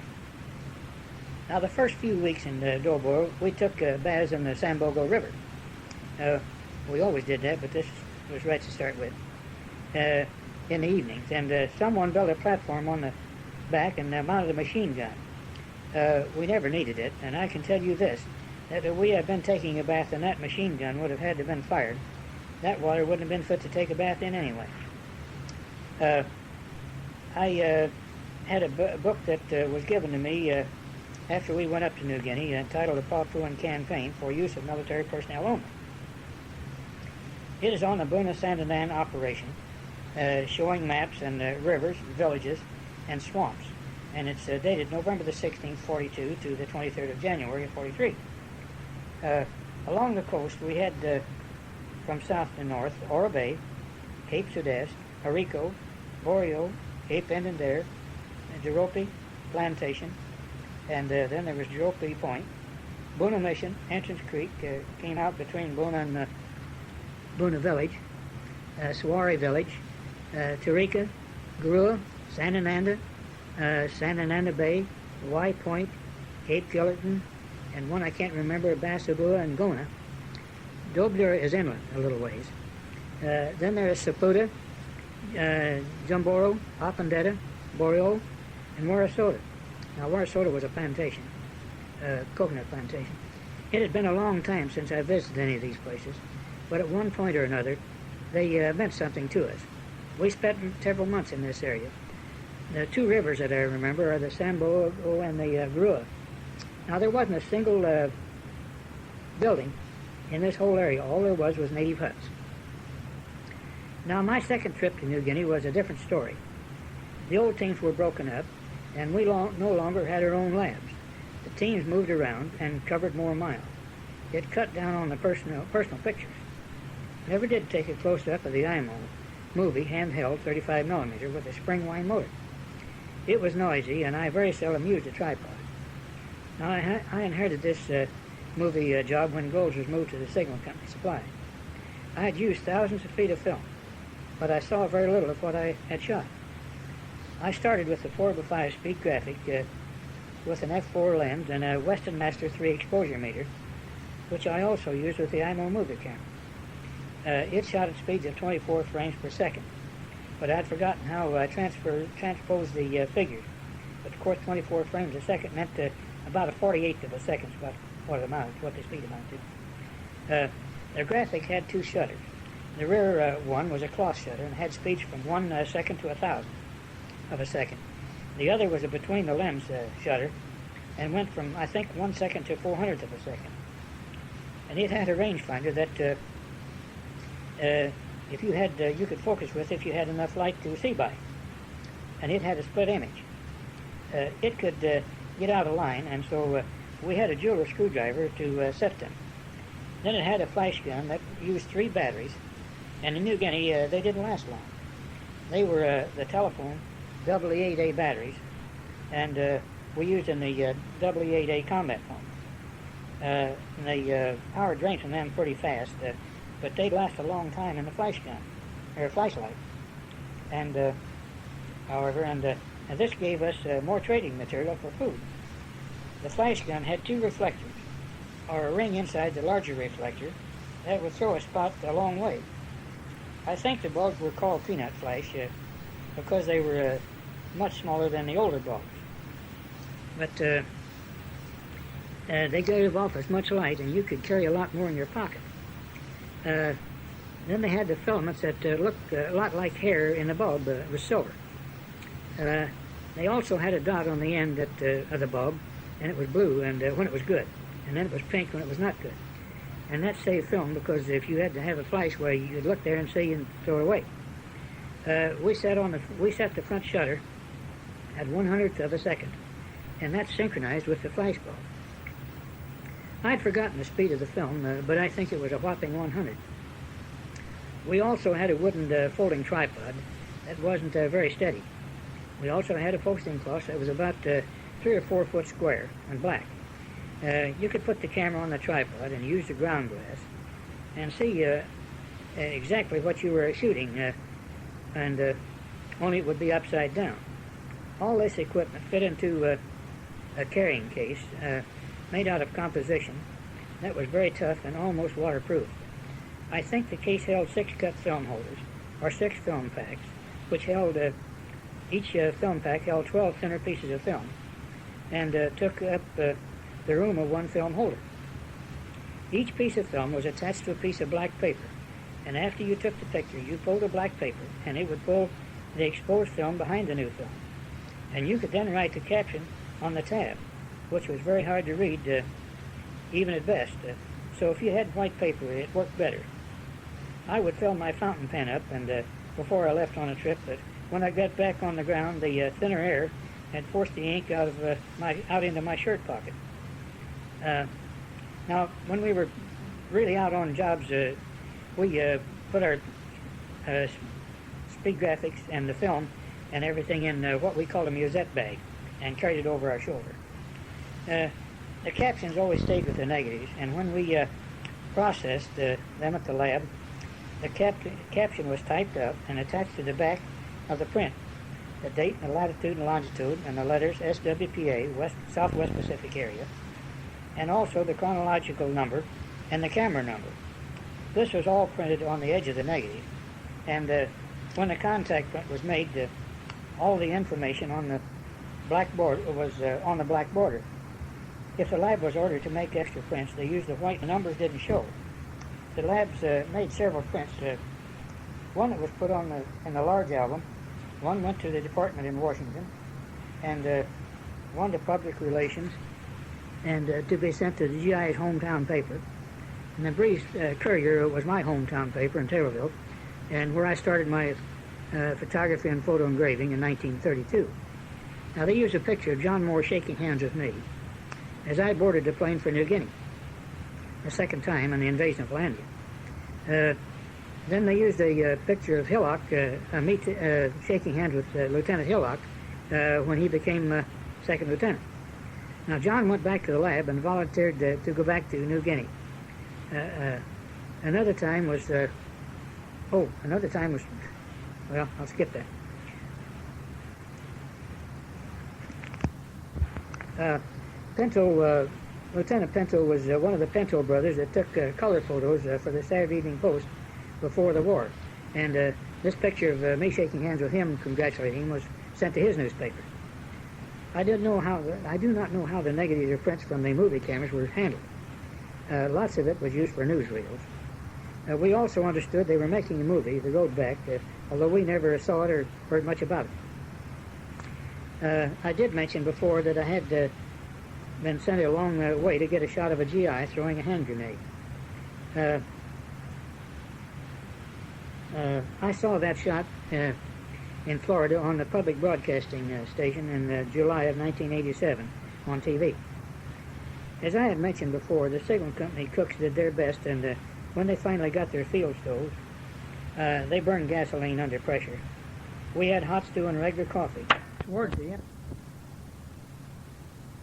Now, the first few weeks in Dobor, we took baths in the Sambogo River. We always did that, but this was right to start with, in the evenings. And someone built a platform on the back and mounted a machine gun. We never needed it, and I can tell you this, that if we had been taking a bath and that machine gun would have had to have been fired, that water wouldn't have been fit to take a bath in anyway. I had a book that was given to me after we went up to New Guinea, entitled A Papuan Campaign for Use of Military Personnel Only. It is on the Buna Sandanan operation, showing maps and rivers, villages, and swamps. And it's dated November the 16th, 42 to the 23rd of January of 43. Along the coast, we had, from south to north, Ora Bay, Cape Sudeste, Arico, Borio, Cape Endendare, Jerope Plantation, and then there was Jerope Point. Buna Mission, Entrance Creek, came out between Buna and Buna Village, Sawari Village, Tarika, Grua, Sanananda, Sanananda Bay, Y Point, Cape Gillerton, and one I can't remember, Basabua and Gona. Doblur is inland a little ways. Then there is Saputa, Jumboro, Apandeta, Boreal, and Warasota. Now, Warasota was a plantation, coconut plantation. It had been a long time since I visited any of these places, but at one point or another, they meant something to us. We spent several months in this area. The two rivers that I remember are the Sambo and the Grua. Now, there wasn't a single building in this whole area. All there was native huts. Now, my second trip to New Guinea was a different story. The old teams were broken up, and we no longer had our own labs. The teams moved around and covered more miles. It cut down on the personal pictures. Never did take a close-up of the IMO movie, handheld 35mm with a spring-wind motor. It was noisy, and I very seldom used a tripod. Now, I inherited this movie job when Golds was moved to the Signal Company Supply. I had used thousands of feet of film, but I saw very little of what I had shot. I started with the 4x5 speed graphic with an f4 lens and a Weston Master 3 exposure meter, which I also used with the IMO movie camera. It shot at speeds of 24 frames per second, but I'd forgotten how I transposed the figures. But of course, 24 frames a second meant about a 48th of a second, about what the speed amounted to. The graphic had two shutters. The rear one was a cloth shutter and had speeds from 1 second to 1,000 of a second. The other was a between the lens shutter and went from, I think, 1 second to 400th of a second. And it had a rangefinder that if you had, you could focus with if you had enough light to see by. And it had a split image. It could get out of line, and so we had a jeweler screwdriver to set them. Then it had a flash gun that used 3 batteries, and in New Guinea they didn't last long. They were the telephone EE8A batteries, and we used in the EE8A combat phone. The power drains from them pretty fast, but they'd last a long time in the flash gun, or flashlight. And however, and this gave us more trading material for food. The flash gun had 2 reflectors, or a ring inside the larger reflector that would throw a spot a long way. I think the bulbs were called peanut flash because they were much smaller than the older bulbs. But they gave off as much light, and you could carry a lot more in your pocket. Then they had the filaments that looked a lot like hair in the bulb. It was silver. They also had a dot on the end of the bulb, and it was blue and when it was good, and then it was pink when it was not good. And that saved film, because if you had to have a flash, well, you'd look there and see and throw it away. We set the front shutter at 1/100th of a second, and that's synchronized with the flash bulb. I'd forgotten the speed of the film, but I think it was a whopping 100. We also had a wooden folding tripod that wasn't very steady. We also had a posting cloth that was about 3 or 4 foot square and black. You could put the camera on the tripod and use the ground glass and see exactly what you were shooting, and only it would be upside down. All this equipment fit into a carrying case made out of composition that was very tough and almost waterproof. I think the case held 6 cut film holders, or 6 film packs, which held, each film pack held 12 thinner pieces of film, and took up the room of 1 film holder. Each piece of film was attached to a piece of black paper, and after you took the picture, you pulled the black paper, and it would pull the exposed film behind the new film. And you could then write the caption on the tab, which was very hard to read, even at best. So if you had white paper, it worked better. I would fill my fountain pen up, and before I left on a trip, but when I got back on the ground, the thinner air had forced the ink out into my shirt pocket. Now, when we were really out on jobs, we put our speed graphics and the film and everything in what we called a musette bag and carried it over our shoulder. The captions always stayed with the negatives, and when we processed them at the lab, the caption was typed up and attached to the back of the print. The date and the latitude and longitude and the letters SWPA, Southwest Pacific Area, and also the chronological number and the camera number. This was all printed on the edge of the negative, and when the contact print was made, all the information on the black border was on the black border. If the lab was ordered to make extra prints, they used the white. The numbers didn't show. The labs made several prints. One that was put on in the large album, one went to the department in Washington, and one to public relations, and to be sent to the GI's hometown paper. And the Breeze Courier was my hometown paper in Taylorville, and where I started my photography and photo engraving in 1932. Now, they used a picture of John Moore shaking hands with me as I boarded the plane for New Guinea, the second time in the invasion of Landia. Then they used a picture of Hillock, me shaking hands with Lieutenant Hillock when he became second lieutenant. Now, John went back to the lab and volunteered to go back to New Guinea. Another time was, well, I'll skip that. Lieutenant Pinto was one of the Pinto brothers that took color photos for the Saturday Evening Post before the war. And this picture of me shaking hands with him, congratulating him, was sent to his newspaper. I do not know how the negatives or prints from the movie cameras were handled. Lots of it was used for newsreels. We also understood they were making a movie, The Road Back, although we never saw it or heard much about it. I did mention before that I had been sent a long way to get a shot of a GI throwing a hand grenade. I saw that shot in Florida on the public broadcasting station in July of 1987 on TV. As I had mentioned before, the signal company cooks did their best, and when they finally got their field stoves, they burned gasoline under pressure. We had hot stew and regular coffee. Towards the end.